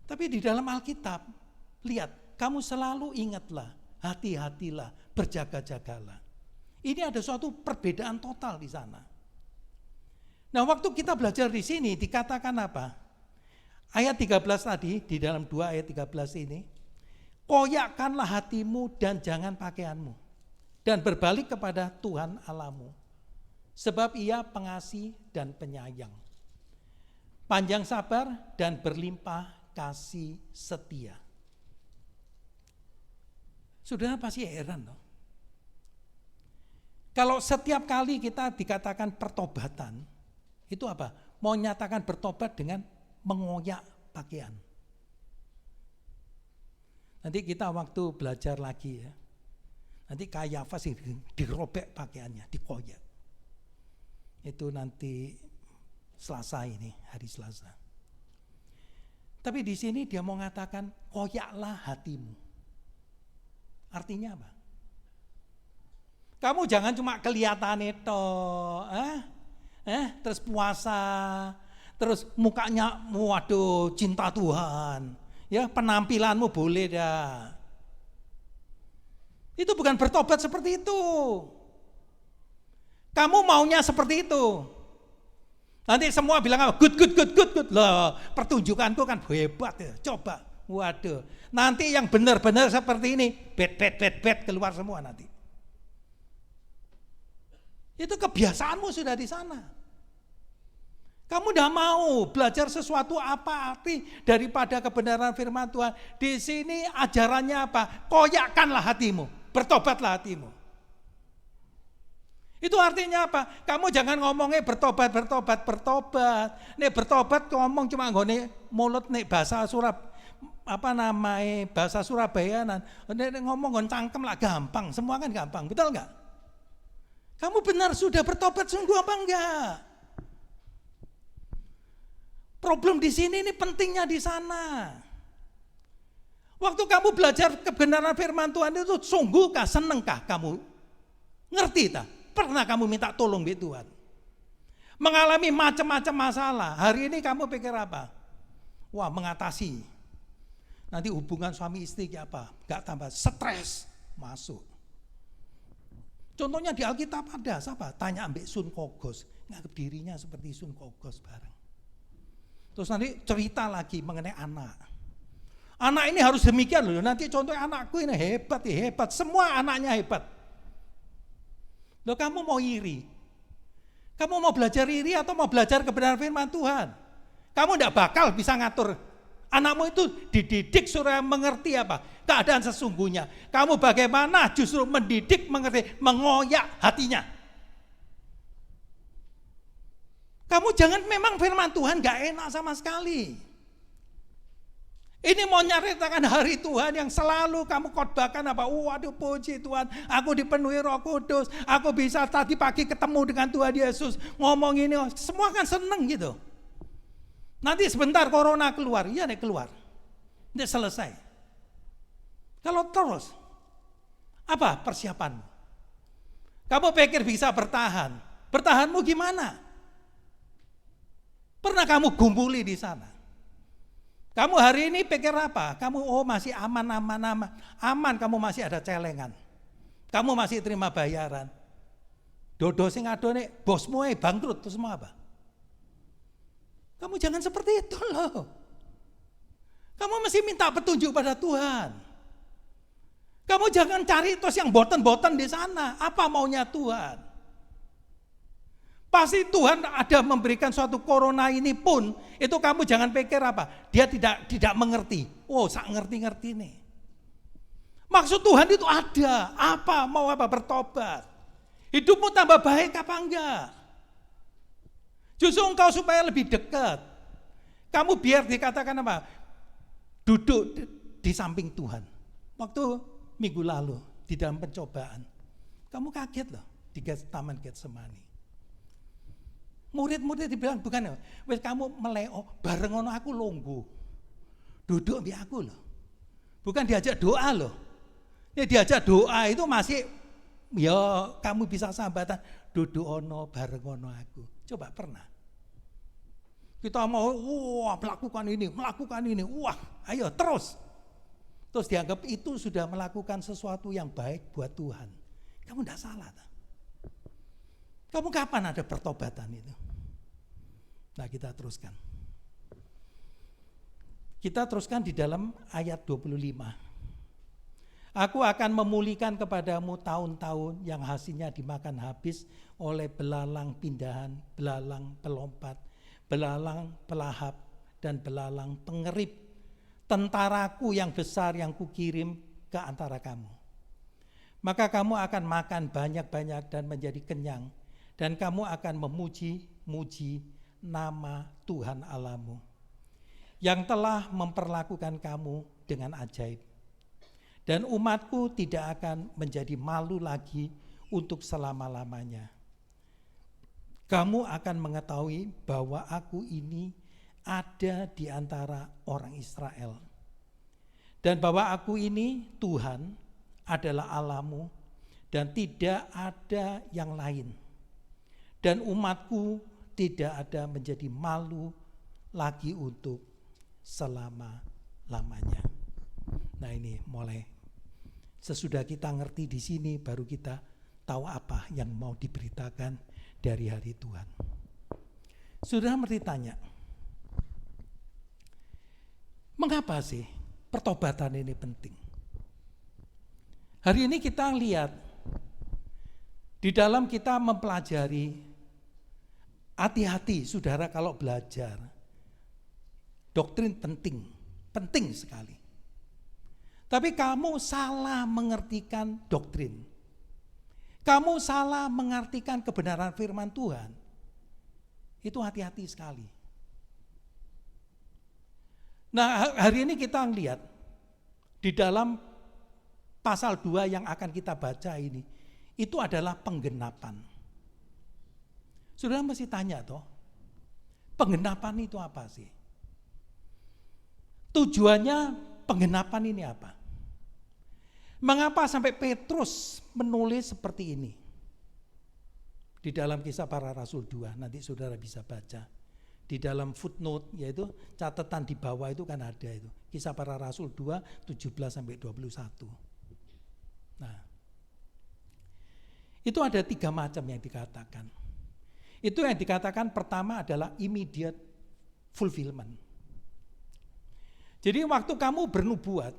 Tapi di dalam Alkitab, lihat, kamu selalu ingatlah, hati-hatilah, berjaga-jagalah. Ini ada suatu perbedaan total di sana. Nah, waktu kita belajar di sini dikatakan apa? Ayat 13 tadi, di dalam 2 ayat 13 ini, koyakkanlah hatimu dan jangan pakaianmu, dan berbalik kepada Tuhan Allahmu, sebab Ia pengasih dan penyayang, panjang sabar dan berlimpah kasih setia. Saudara pasti heran loh. Kalau setiap kali kita dikatakan pertobatan, itu apa? Mau nyatakan bertobat dengan mengoyak pakaian. Nanti kita waktu belajar lagi ya. Nanti Kayafas dirobek pakaiannya, dikoyak. Itu nanti Selasa ini, hari Selasa. Tapi di sini dia mau mengatakan koyaklah hatimu. Artinya apa? Kamu jangan cuma kelihatan itu, terus puasa, terus mukanya waduh cinta Tuhan, ya penampilanmu boleh dah. Itu bukan bertobat seperti itu. Kamu maunya seperti itu. Nanti semua bilang apa? Good. Loh, pertunjukanku kan hebat ya. Coba. Waduh. Nanti yang benar-benar seperti ini, bad keluar semua nanti. Itu kebiasaanmu sudah di sana. Kamu udah mau belajar sesuatu apa arti daripada kebenaran firman Tuhan. Di sini ajarannya apa? Koyakkanlah hatimu, bertobatlah hatimu. Itu artinya apa? Kamu jangan ngomongnya bertobat. Nih bertobat ngomong cuma nggone mulut nih bahasa bahasa Surabayanan. Nih ngomong ngon cangkem lah gampang, semua kan gampang, betul enggak? Kamu benar sudah bertobat sungguh apa enggak? Problem di sini ini pentingnya di sana. Waktu kamu belajar kebenaran firman Tuhan itu sungguhkah, senengkah kamu? Ngerti tak? Pernah kamu minta tolong di Tuhan? Mengalami macam-macam masalah. Hari ini kamu pikir apa? Wah, mengatasi. Nanti hubungan suami istri apa? Gak tambah stres masuk. Contohnya di Alkitab ada siapa? Tanya ambek Sun Kogos. Nganggap dirinya seperti Sun Kogos bareng. Terus nanti cerita lagi mengenai anak. Anak ini harus demikian loh. Nanti contohnya anakku ini hebat. Semua anaknya hebat. Loh, kamu mau iri? Kamu mau belajar iri atau mau belajar kebenaran firman Tuhan? Kamu tidak bakal bisa ngatur. Anakmu itu dididik supaya mengerti apa? Keadaan sesungguhnya. Kamu bagaimana justru mendidik, mengerti, mengoyak hatinya. Kamu jangan, memang firman Tuhan gak enak sama sekali. Ini mau nyaritakan hari Tuhan yang selalu kamu khotbahkan apa? Waduh puji Tuhan, aku dipenuhi Roh Kudus, aku bisa tadi pagi ketemu dengan Tuhan Yesus, ngomong ini, semua kan seneng gitu. Nanti sebentar corona keluar, iya nih keluar, ini selesai. Kalau terus, apa persiapanmu? Kamu pikir bisa bertahan? Bertahanmu gimana? Pernah kamu gumpuli di sana? Kamu hari ini pikir apa? Kamu masih aman. Aman, kamu masih ada celengan. Kamu masih terima bayaran. Dodo sing adone bosmu bangkrut terus semua apa? Kamu jangan seperti itu loh. Kamu mesti minta petunjuk pada Tuhan. Kamu jangan cari terus yang boten-boten di sana. Apa maunya Tuhan? Pasti Tuhan ada memberikan suatu corona ini pun, itu kamu jangan pikir apa, dia tidak mengerti. Oh, sak ngerti-ngerti nih. Maksud Tuhan itu ada, mau apa bertobat. Hidupmu tambah baik apa enggak? Justru engkau supaya lebih dekat. Kamu biar dikatakan apa? Duduk di samping Tuhan. Waktu minggu lalu di dalam pencobaan, kamu kaget loh di Taman Getsemani. Murid-murid dibilang bukan, wes kamu meleo bareng ngono aku longgo. Duduk di aku loh. Bukan diajak doa loh. Ya diajak doa itu masih ya kamu bisa sambatan duduk ono bareng ono aku. Coba pernah. Kita mau melakukan ini, wah ayo terus. Terus dianggap itu sudah melakukan sesuatu yang baik buat Tuhan. Kamu tidak salah. Kamu kapan ada pertobatan itu? Nah, kita teruskan. Kita teruskan di dalam ayat 25. Aku akan memulihkan kepadamu tahun-tahun yang hasilnya dimakan habis oleh belalang pindahan, belalang pelompat, belalang pelahap, dan belalang pengerip. Tentaraku yang besar yang kukirim ke antara kamu. Maka kamu akan makan banyak-banyak dan menjadi kenyang. Dan kamu akan memuji-muji nama Tuhan Allahmu yang telah memperlakukan kamu dengan ajaib. Dan umatku tidak akan menjadi malu lagi untuk selama-lamanya. Kamu akan mengetahui bahwa aku ini ada di antara orang Israel. Dan bahwa aku ini Tuhan adalah Allahmu dan tidak ada yang lain. Dan umatku tidak ada menjadi malu lagi untuk selama-lamanya. Nah ini mulai sesudah kita ngerti di sini baru kita tahu apa yang mau diberitakan dari hari Tuhan. Sudah mesti tanya, mengapa sih pertobatan ini penting? Hari ini kita lihat di dalam kita mempelajari, hati-hati saudara kalau belajar. Doktrin penting sekali. Tapi kamu salah mengertikan doktrin. Kamu salah mengartikan kebenaran firman Tuhan. Itu hati-hati sekali. Nah, hari ini kita lihat di dalam pasal 2 yang akan kita baca ini, itu adalah penggenapan. Saudara mesti tanya toh, penggenapan itu apa sih? Tujuannya penggenapan ini apa? Mengapa sampai Petrus menulis seperti ini? Di dalam Kisah Para Rasul 2, nanti saudara bisa baca. Di dalam footnote, yaitu catatan di bawah itu kan ada itu. Kisah Para Rasul 2, 17-21. Nah, itu ada 3 macam yang dikatakan. Itu yang dikatakan pertama adalah immediate fulfillment. Jadi waktu kamu bernubuat,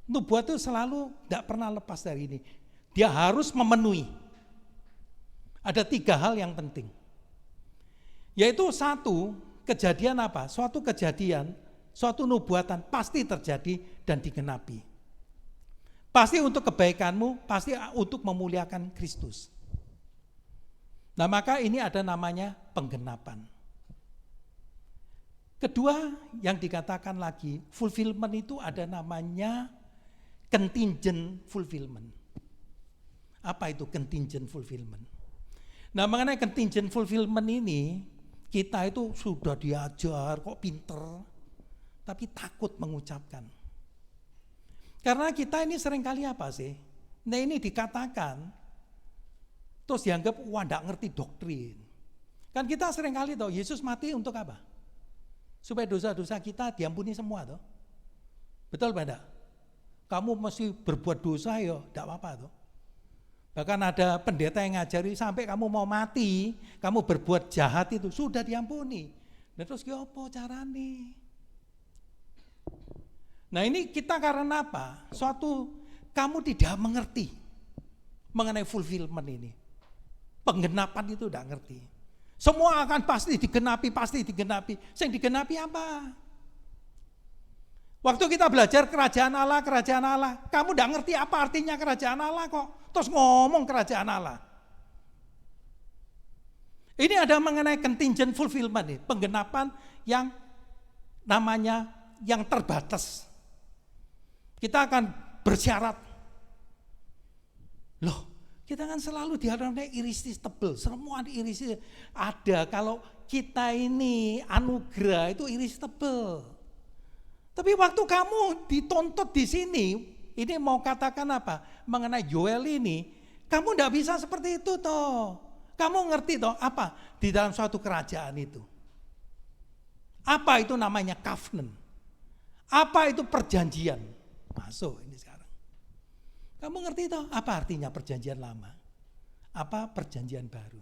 nubuat itu selalu tidak pernah lepas dari ini. Dia harus memenuhi. Ada 3 hal yang penting. Yaitu 1, kejadian apa? Suatu kejadian, suatu nubuatan pasti terjadi dan digenapi. Pasti untuk kebaikanmu, pasti untuk memuliakan Kristus. Nah maka ini ada namanya penggenapan. Kedua yang dikatakan lagi, fulfillment itu ada namanya contingent fulfillment. Apa itu contingent fulfillment? Nah mengenai contingent fulfillment ini, kita itu sudah diajar kok pinter, tapi takut mengucapkan. Karena kita ini seringkali apa sih? Nah ini dikatakan, terus dianggap wah enggak ngerti doktrin. Kan kita seringkali tahu Yesus mati untuk apa? Supaya dosa-dosa kita diampuni semua toh. Betul enggak? Kamu mesti berbuat dosa ya, enggak apa-apa toh. Bahkan ada pendeta yang ngajari sampai kamu mau mati, kamu berbuat jahat itu sudah diampuni. Nah terus ya apa carane? Nah ini kita karena apa? Suatu kamu tidak mengerti mengenai fulfillment ini. Penggenapan itu tidak ngerti. Semua akan pasti digenapi. Yang digenapi apa? Waktu kita belajar kerajaan Allah, kamu tidak ngerti apa artinya kerajaan Allah kok. Terus ngomong kerajaan Allah. Ini ada mengenai contingent fulfillment nih, penggenapan yang namanya yang terbatas. Kita akan bersyarat. Loh, kita kan selalu dihadapkan irresistible, semua irresistible. Ada kalau kita ini anugerah itu irresistible. Tapi waktu kamu dituntut di sini, ini mau katakan apa? Mengenai Yoel ini, kamu tidak bisa seperti itu toh. Kamu ngerti toh apa di dalam suatu kerajaan itu? Apa itu namanya covenant? Apa itu perjanjian? Masuk ini sekarang. Kamu ngerti toh apa artinya perjanjian lama? Apa perjanjian baru?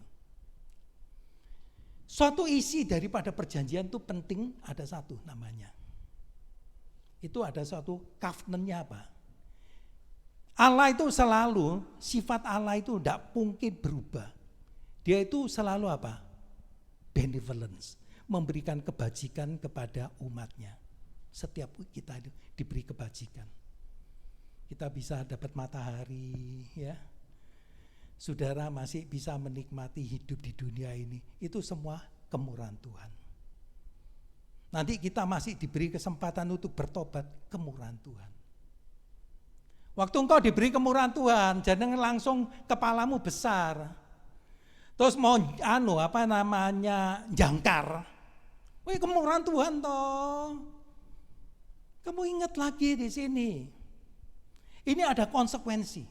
Suatu isi daripada perjanjian itu penting ada satu namanya. Itu ada suatu covenant-nya apa? Allah itu selalu, sifat Allah itu tidak mungkin berubah. Dia itu selalu apa? Benevolence, memberikan kebajikan kepada umatnya. Setiap kita itu diberi kebajikan. Kita bisa dapat matahari, ya. Saudara masih bisa menikmati hidup di dunia ini. Itu semua kemurahan Tuhan. Nanti kita masih diberi kesempatan untuk bertobat, kemurahan Tuhan. Waktu engkau diberi kemurahan Tuhan, jangan langsung kepalamu besar. Terus mau jangkar. Wih, kemurahan Tuhan toh. Kamu ingat lagi di sini. Ini ada konsekuensi.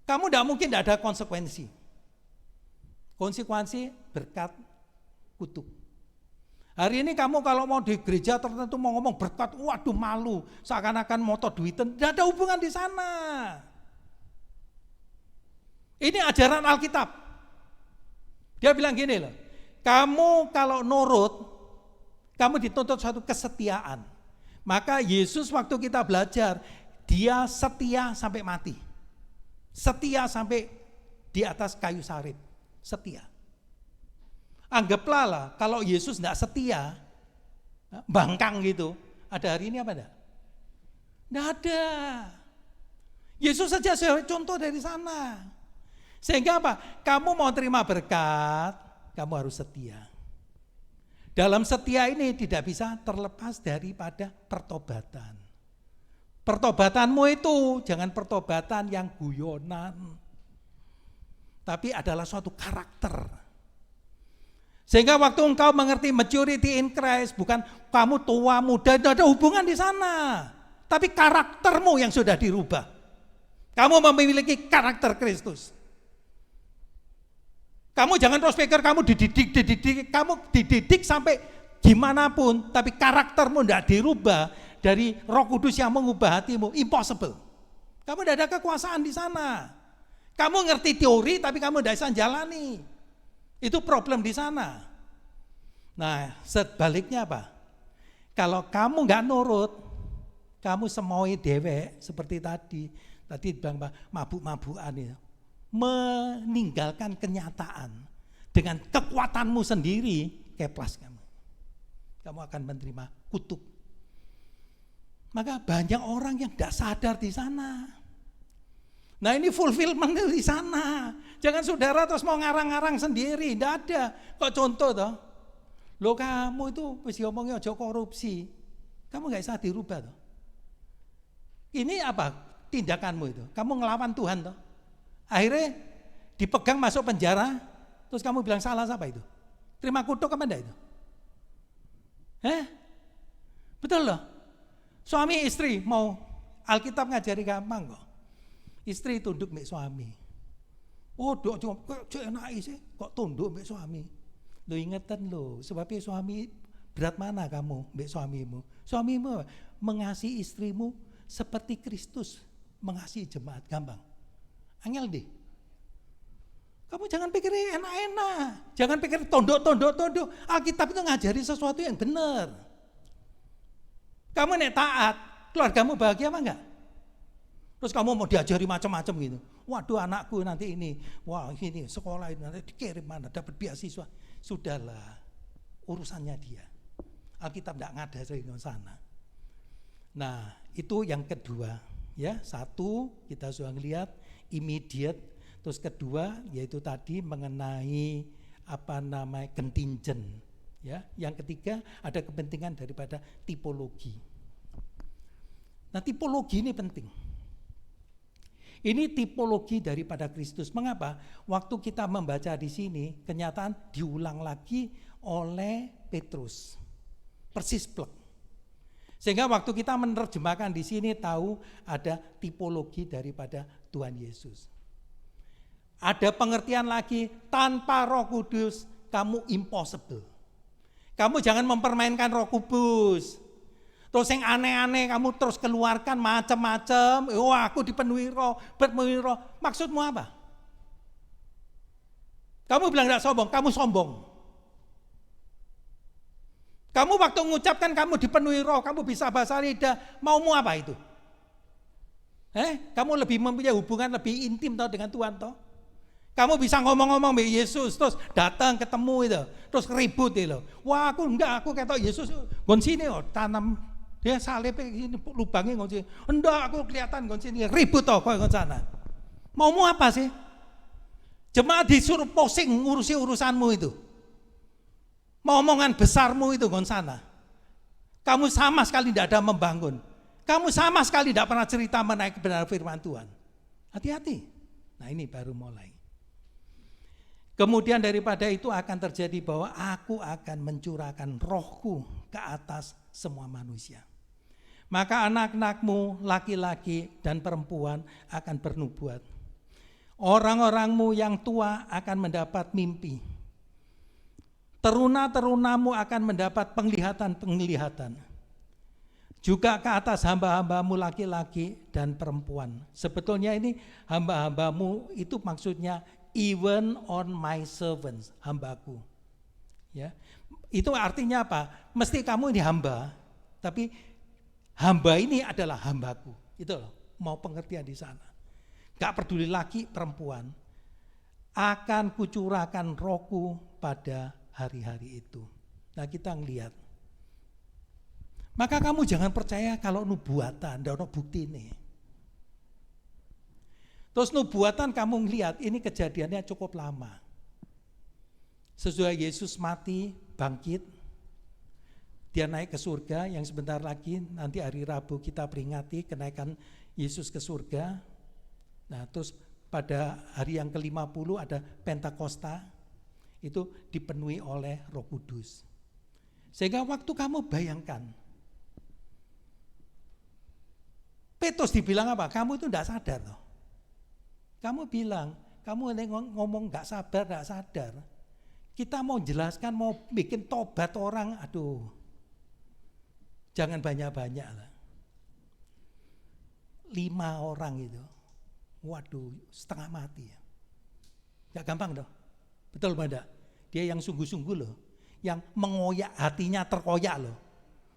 Kamu tidak mungkin tidak ada konsekuensi. Konsekuensi berkat kutuk. Hari ini kamu kalau mau di gereja tertentu mau ngomong berkat, waduh malu. Seakan-akan moto duitan, tidak ada hubungan di sana. Ini ajaran Alkitab. Dia bilang gini loh, kamu kalau nurut, kamu dituntut suatu kesetiaan. Maka Yesus waktu kita belajar, dia setia sampai mati. Setia sampai di atas kayu salib. Setia. Anggaplah lah, kalau Yesus tidak setia, bangkang gitu, ada hari ini apa enggak? Tidak ada. Yesus saja contoh dari sana. Sehingga apa? Kamu mau terima berkat, kamu harus setia. Dalam setia ini tidak bisa terlepas daripada pertobatan. Pertobatanmu itu jangan pertobatan yang guyonan, tapi adalah suatu karakter. Sehingga waktu engkau mengerti maturity in Christ, bukan kamu tua muda, tidak ada hubungan di sana. Tapi karaktermu yang sudah dirubah. Kamu memiliki karakter Kristus. Kamu jangan terus pikir kamu dididik sampai gimana pun, tapi karaktermu tidak dirubah dari Roh Kudus yang mengubah hatimu, impossible. Kamu tidak ada kekuasaan di sana. Kamu ngerti teori tapi kamu tidak bisa jalani. Itu problem di sana. Nah, sebaliknya apa? Kalau kamu nggak nurut, kamu semoi dewek seperti tadi bilang mabuk-mabukan itu. Meninggalkan kenyataan dengan kekuatanmu sendiri, keplas kamu akan menerima kutuk. Maka banyak orang yang tidak sadar di sana. Nah ini fulfillment di sana. Jangan saudara terus mau ngarang-ngarang sendiri, tidak ada. Kok contoh toh, lo kamu itu mesti ngomongnya ojo korupsi, kamu nggak bisa dirubah toh. Ini apa tindakanmu itu? Kamu ngelawan Tuhan toh. Akhirnya dipegang masuk penjara, terus kamu bilang salah siapa itu? Terima kutuk apa enggak itu? Betul loh. Suami istri mau Alkitab ngajari gampang kok. Istri tunduk mbek suami. Oh, dok kok enak sih kok tunduk mbek suami. Lo ingetan lo, sebabnya suami berat mana kamu mbek suamimu? Suamimu mengasihi istrimu seperti Kristus mengasihi jemaat, gampang. Angel deh. Kamu jangan pikir enak-enak. Jangan pikir tondok. Alkitab itu ngajari sesuatu yang benar. Kamu nek taat, keluargamu bahagia apa enggak? Terus kamu mau diajari macam-macam gitu. Waduh anakku nanti ini, wah ini sekolah ini nanti dikirim mana, dapat beasiswa. Sudahlah, urusannya dia. Alkitab enggak ngajari di sana. Nah, itu yang kedua. Ya, satu kita sudah lihat immediate, terus kedua yaitu tadi mengenai contingent, ya. Yang ketiga ada kepentingan daripada tipologi. Nah, tipologi ini penting. Ini tipologi daripada Kristus. Mengapa? Waktu kita membaca di sini, kenyataan diulang lagi oleh Petrus. Persis plek. Sehingga waktu kita menerjemahkan di sini tahu ada tipologi daripada Tuhan Yesus. Ada pengertian lagi, tanpa Roh Kudus kamu impossible. Kamu jangan mempermainkan Roh Kudus. Terus yang aneh-aneh kamu terus keluarkan macam-macam. Wah, aku dipenuhi Roh, berpenuhi Roh. Maksudmu apa? Kamu bilang enggak sombong, kamu sombong. Kamu waktu mengucapkan kamu dipenuhi Roh, kamu bisa bahasa lidah, maumu apa itu? Kamu lebih mempunyai hubungan lebih intim toh dengan Tuhan toh? Kamu bisa ngomong-ngomong sama Yesus, terus datang ketemu itu, terus ribut itu. Wah aku enggak, aku kata Yesus, gon sini tanam dia salib ini lubangnya gon sini. Enggak, aku kelihatan gon sini, ribut toh kau gon sana. Maumu apa sih? Jemaat disuruh pusing ngurusi urusanmu itu. Omongan besarmu itu gon sana. Kamu sama sekali tidak ada membangun. Kamu sama sekali tidak pernah cerita mengenai kebenaran firman Tuhan. Hati-hati. Nah ini baru mulai. Kemudian daripada itu akan terjadi bahwa aku akan mencurahkan rohku ke atas semua manusia. Maka anak-anakmu laki-laki dan perempuan akan bernubuat. Orang-orangmu yang tua akan mendapat mimpi. Teruna-terunamu akan mendapat penglihatan-penglihatan. Juga ke atas hamba-hambamu laki-laki dan perempuan. Sebetulnya ini hamba-hambamu itu maksudnya even on my servants, hambaku. Ya. Itu artinya apa? Mesti kamu ini hamba, tapi hamba ini adalah hambaku. Itu loh, mau pengertian di sana. Gak peduli laki perempuan, akan kucurahkan rohku pada hari-hari itu. Nah kita ngelihat. Maka kamu jangan percaya kalau nubuatan, tidak ada bukti ini. Terus nubuatan kamu ngelihat ini kejadiannya cukup lama. Sesudah Yesus mati, bangkit, dia naik ke surga yang sebentar lagi nanti hari Rabu kita peringati kenaikan Yesus ke surga. Nah terus pada hari yang ke-50 ada Pentakosta, itu dipenuhi oleh Roh Kudus. Sehingga waktu kamu bayangkan, Petrus dibilang apa? Kamu itu tidak sadar loh. Kamu bilang, kamu ngomong gak sabar, gak sadar. Kita mau jelaskan, mau bikin tobat orang, aduh. Jangan banyak-banyak lah. 5 orang itu, waduh setengah mati ya. Gak gampang loh. Betul Mbak? Dia yang sungguh-sungguh loh. Yang mengoyak hatinya terkoyak loh.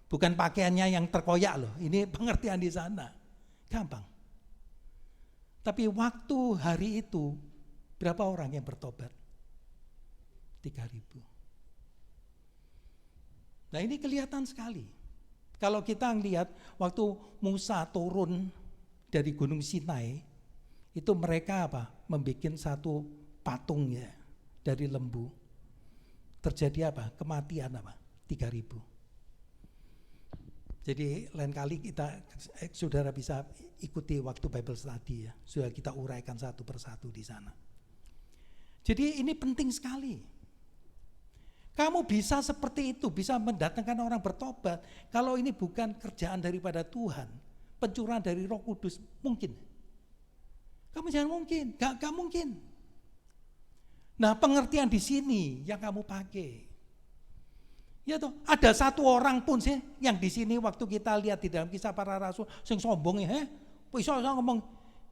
Bukan pakaiannya yang terkoyak loh. Ini pengertian di sana. Gampang. Tapi waktu hari itu berapa orang yang bertobat? 3.000. Nah ini kelihatan sekali. Kalau kita lihat waktu Musa turun dari Gunung Sinai, itu mereka apa? Membuat satu patung ya dari lembu. Terjadi apa? Kematian apa? 3.000. Jadi lain kali saudara bisa ikuti waktu Bible study ya. Sudah kita uraikan satu persatu di sana. Jadi ini penting sekali. Kamu bisa seperti itu, bisa mendatangkan orang bertobat. Kalau ini bukan kerjaan daripada Tuhan, pencurahan dari Roh Kudus, mungkin. Kamu jangan mungkin, gak mungkin. Nah pengertian di sini yang kamu pakai. Ya toh, ada satu orang pun sih yang di sini waktu kita lihat di dalam Kisah Para Rasul sing sombong bisa ngomong,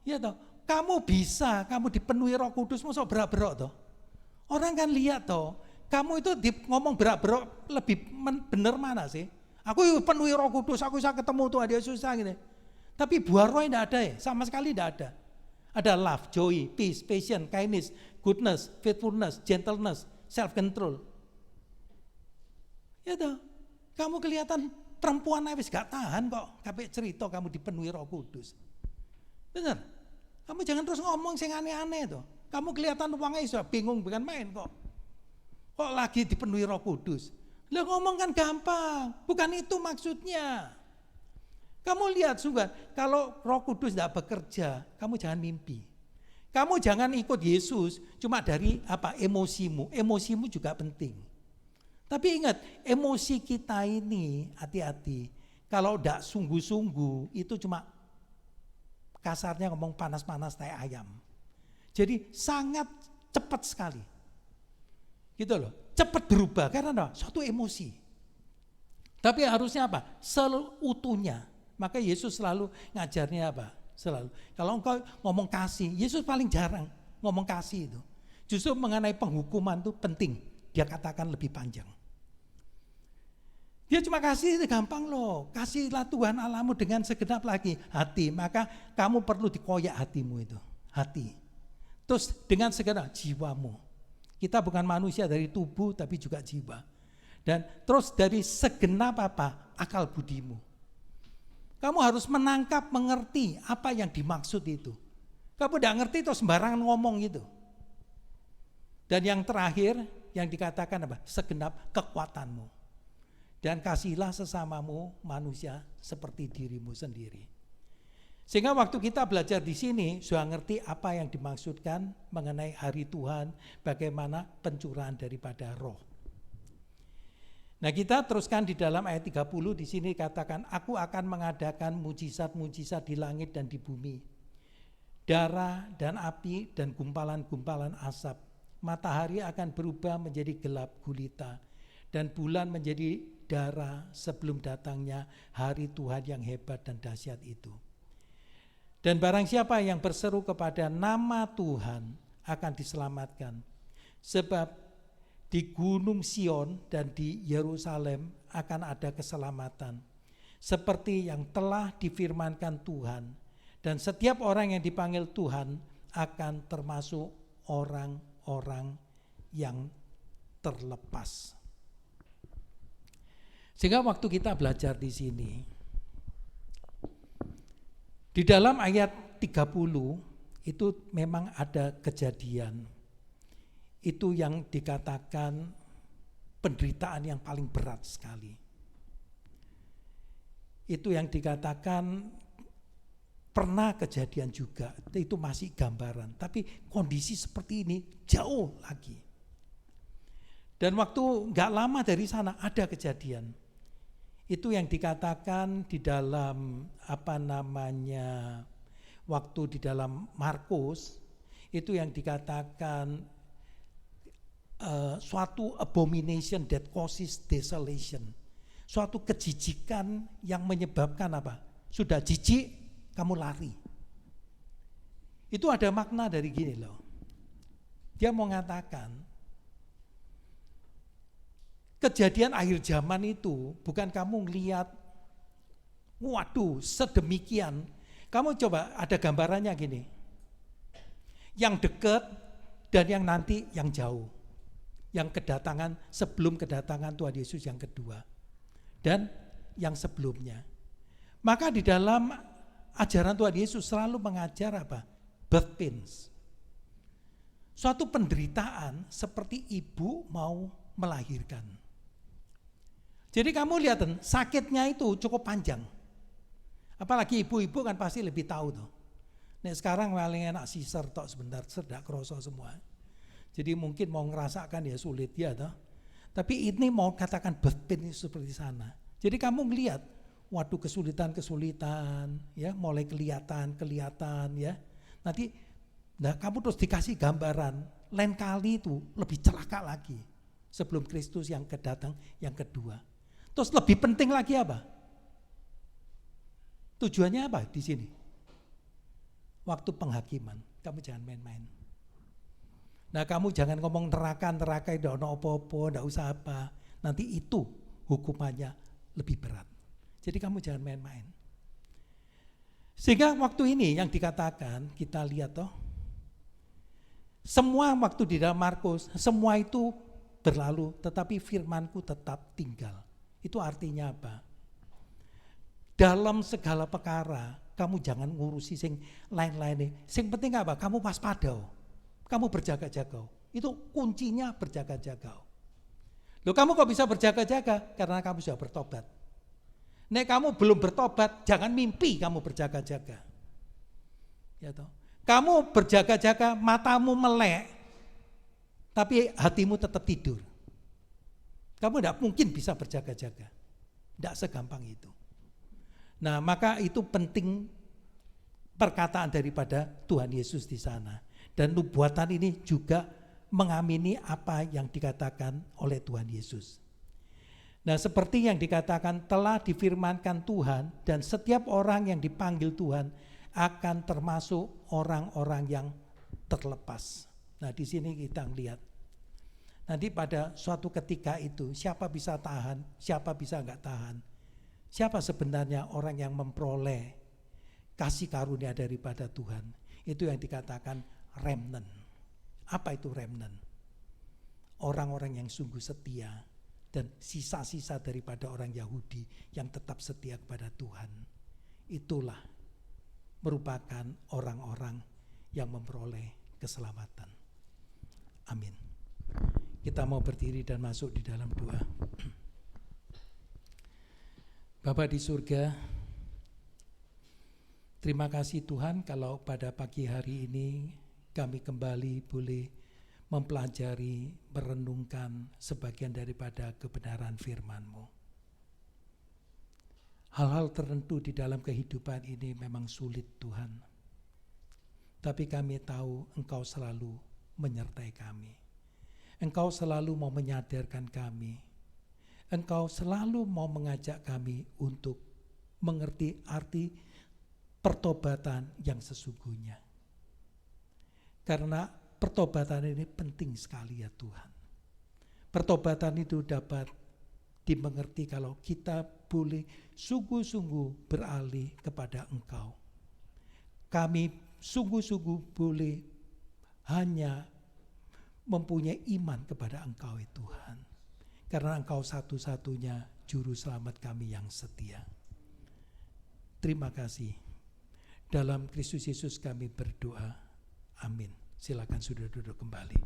ya toh, kamu dipenuhi Roh Kudus masa berak-berak toh. Orang kan lihat toh, kamu itu ngomong berak-berak lebih bener mana sih? Aku penuhi Roh Kudus, aku bisa ketemu Tuhan Yesus gitu. Tapi buah roh tidak ada ya, sama sekali tidak ada. Ada love, joy, peace, patience, kindness, goodness, faithfulness, gentleness, self-control. Ya toh, kamu kelihatan perempuan habis gak tahan kok, kabeh cerita kamu dipenuhi Roh Kudus. Benar? Kamu jangan terus ngomong sing aneh-aneh toh. Kamu kelihatan uangnya sudah bingung bukan main kok. Kok lagi dipenuhi Roh Kudus? Lah ngomong kan gampang, bukan itu maksudnya. Kamu lihat juga, kalau Roh Kudus tidak bekerja, kamu jangan mimpi. Kamu jangan ikut Yesus cuma dari apa emosimu. Emosimu juga penting. Tapi ingat, emosi kita ini hati-hati. Kalau tidak sungguh-sungguh, itu cuma kasarnya ngomong panas-panas kayak ayam. Jadi sangat cepat sekali. Gitu loh, cepat berubah karena suatu emosi. Tapi harusnya apa? Seutuhnya. Maka Yesus selalu ngajarnya apa? Selalu. Kalau engkau ngomong kasih, Yesus paling jarang ngomong kasih itu. Justru mengenai penghukuman itu penting. Dia katakan lebih panjang. Dia cuma kasih itu gampang loh. Kasihlah Tuhan Allahmu dengan segenap lagi hati. Maka kamu perlu dikoyak hatimu itu. Hati. Terus dengan segenap jiwamu. Kita bukan manusia dari tubuh tapi juga jiwa. Dan terus dari segenap apa? Akal budimu. Kamu harus menangkap, mengerti apa yang dimaksud itu. Kamu tidak ngerti terus sembarangan ngomong gitu. Dan yang terakhir yang dikatakan apa? Segenap kekuatanmu. Dan kasihlah sesamamu manusia seperti dirimu sendiri. Sehingga waktu kita belajar di sini sudah ngerti apa yang dimaksudkan mengenai hari Tuhan, bagaimana pencurahan daripada roh. Nah, kita teruskan di dalam ayat 30 di sini katakan, aku akan mengadakan mujizat-mujizat di langit dan di bumi. Darah dan api dan gumpalan-gumpalan asap. Matahari akan berubah menjadi gelap gulita dan bulan menjadi darah sebelum datangnya hari Tuhan yang hebat dan dahsyat itu. Dan barang siapa yang berseru kepada nama Tuhan akan diselamatkan. Sebab di Gunung Sion dan di Yerusalem akan ada keselamatan. Seperti yang telah difirmankan Tuhan. Dan setiap orang yang dipanggil Tuhan akan termasuk orang-orang yang terlepas. Sehingga waktu kita belajar di sini, di dalam ayat 30 itu memang ada kejadian. Itu yang dikatakan penderitaan yang paling berat sekali. Itu yang dikatakan pernah kejadian juga. Itu masih gambaran. Tapi kondisi seperti ini jauh lagi. Dan waktu gak lama dari sana ada kejadian. Itu yang dikatakan di dalam waktu di dalam Markus, itu yang dikatakan suatu abomination that causes desolation. Suatu kejijikan yang menyebabkan apa? Sudah jijik, kamu lari. Itu ada makna dari gini loh. Dia mau mengatakan kejadian akhir zaman itu bukan kamu ngelihat, waduh sedemikian. Kamu coba ada gambarannya gini. Yang dekat dan yang nanti yang jauh. Yang kedatangan sebelum kedatangan Tuhan Yesus yang kedua. Dan yang sebelumnya. Maka di dalam ajaran Tuhan Yesus selalu mengajar apa? Birth pains. Suatu penderitaan seperti ibu mau melahirkan. Jadi kamu lihat sakitnya itu cukup panjang. Apalagi ibu-ibu kan pasti lebih tahu tuh. Nek sekarang paling enak sisar tok sebentar sedak kroso semua. Jadi mungkin mau ngerasakan ya sulit ya toh. Tapi ini mau katakan birth pain seperti sana. Jadi kamu ngelihat, waduh kesulitan ya, mulai kelihatan ya. Nanti kamu terus dikasih gambaran, lain kali itu lebih celaka lagi sebelum Kristus yang kedatang yang kedua. Terus lebih penting lagi apa? Tujuannya apa di sini? Waktu penghakiman, kamu jangan main-main. Nah, kamu jangan ngomong neraka itu ono apa-apa, enggak usah apa. Nanti itu hukumannya lebih berat. Jadi kamu jangan main-main. Sehingga waktu ini yang dikatakan, kita lihat toh, semua waktu di dalam Markus, semua itu berlalu, tetapi firmanku tetap tinggal. Itu artinya apa? Dalam segala perkara, kamu jangan ngurusi sing lain-lain. Sing penting apa? Kamu waspada. Kamu berjaga-jaga. Itu kuncinya berjaga-jaga. Loh, kamu kok bisa berjaga-jaga? Karena kamu sudah bertobat. Nek kamu belum bertobat, jangan mimpi kamu berjaga-jaga. Ya toh. Kamu berjaga-jaga, matamu melek, tapi hatimu tetap tidur. Kamu tidak mungkin bisa berjaga-jaga. Tidak segampang itu. Nah, maka itu penting perkataan daripada Tuhan Yesus di sana. Dan nubuatan ini juga mengamini apa yang dikatakan oleh Tuhan Yesus. Nah, seperti yang dikatakan telah difirmankan Tuhan, dan setiap orang yang dipanggil Tuhan akan termasuk orang-orang yang terlepas. Nah, di sini kita lihat. Nanti pada suatu ketika itu siapa bisa tahan, siapa bisa enggak tahan. Siapa sebenarnya orang yang memperoleh kasih karunia daripada Tuhan. Itu yang dikatakan remnant. Apa itu remnant? Orang-orang yang sungguh setia dan sisa-sisa daripada orang Yahudi yang tetap setia kepada Tuhan. Itulah merupakan orang-orang yang memperoleh keselamatan. Amin. Kita mau berdiri dan masuk di dalam doa. Bapa di surga, Terima kasih Tuhan kalau pada pagi hari ini kami kembali boleh mempelajari, merenungkan sebagian daripada kebenaran firman-Mu. Hal-hal tertentu di dalam kehidupan ini memang sulit Tuhan. Tapi kami tahu Engkau selalu menyertai kami. Engkau selalu mau menyadarkan kami. Engkau selalu mau mengajak kami untuk mengerti arti pertobatan yang sesungguhnya. Karena pertobatan ini penting sekali ya Tuhan. Pertobatan itu dapat dimengerti kalau kita boleh sungguh-sungguh beralih kepada Engkau. Kami sungguh-sungguh boleh hanya mempunyai iman kepada Engkau ya Tuhan. Karena Engkau satu-satunya juru selamat kami yang setia. Terima kasih. Dalam Kristus Yesus kami berdoa. Amin. Silakan sudah duduk kembali.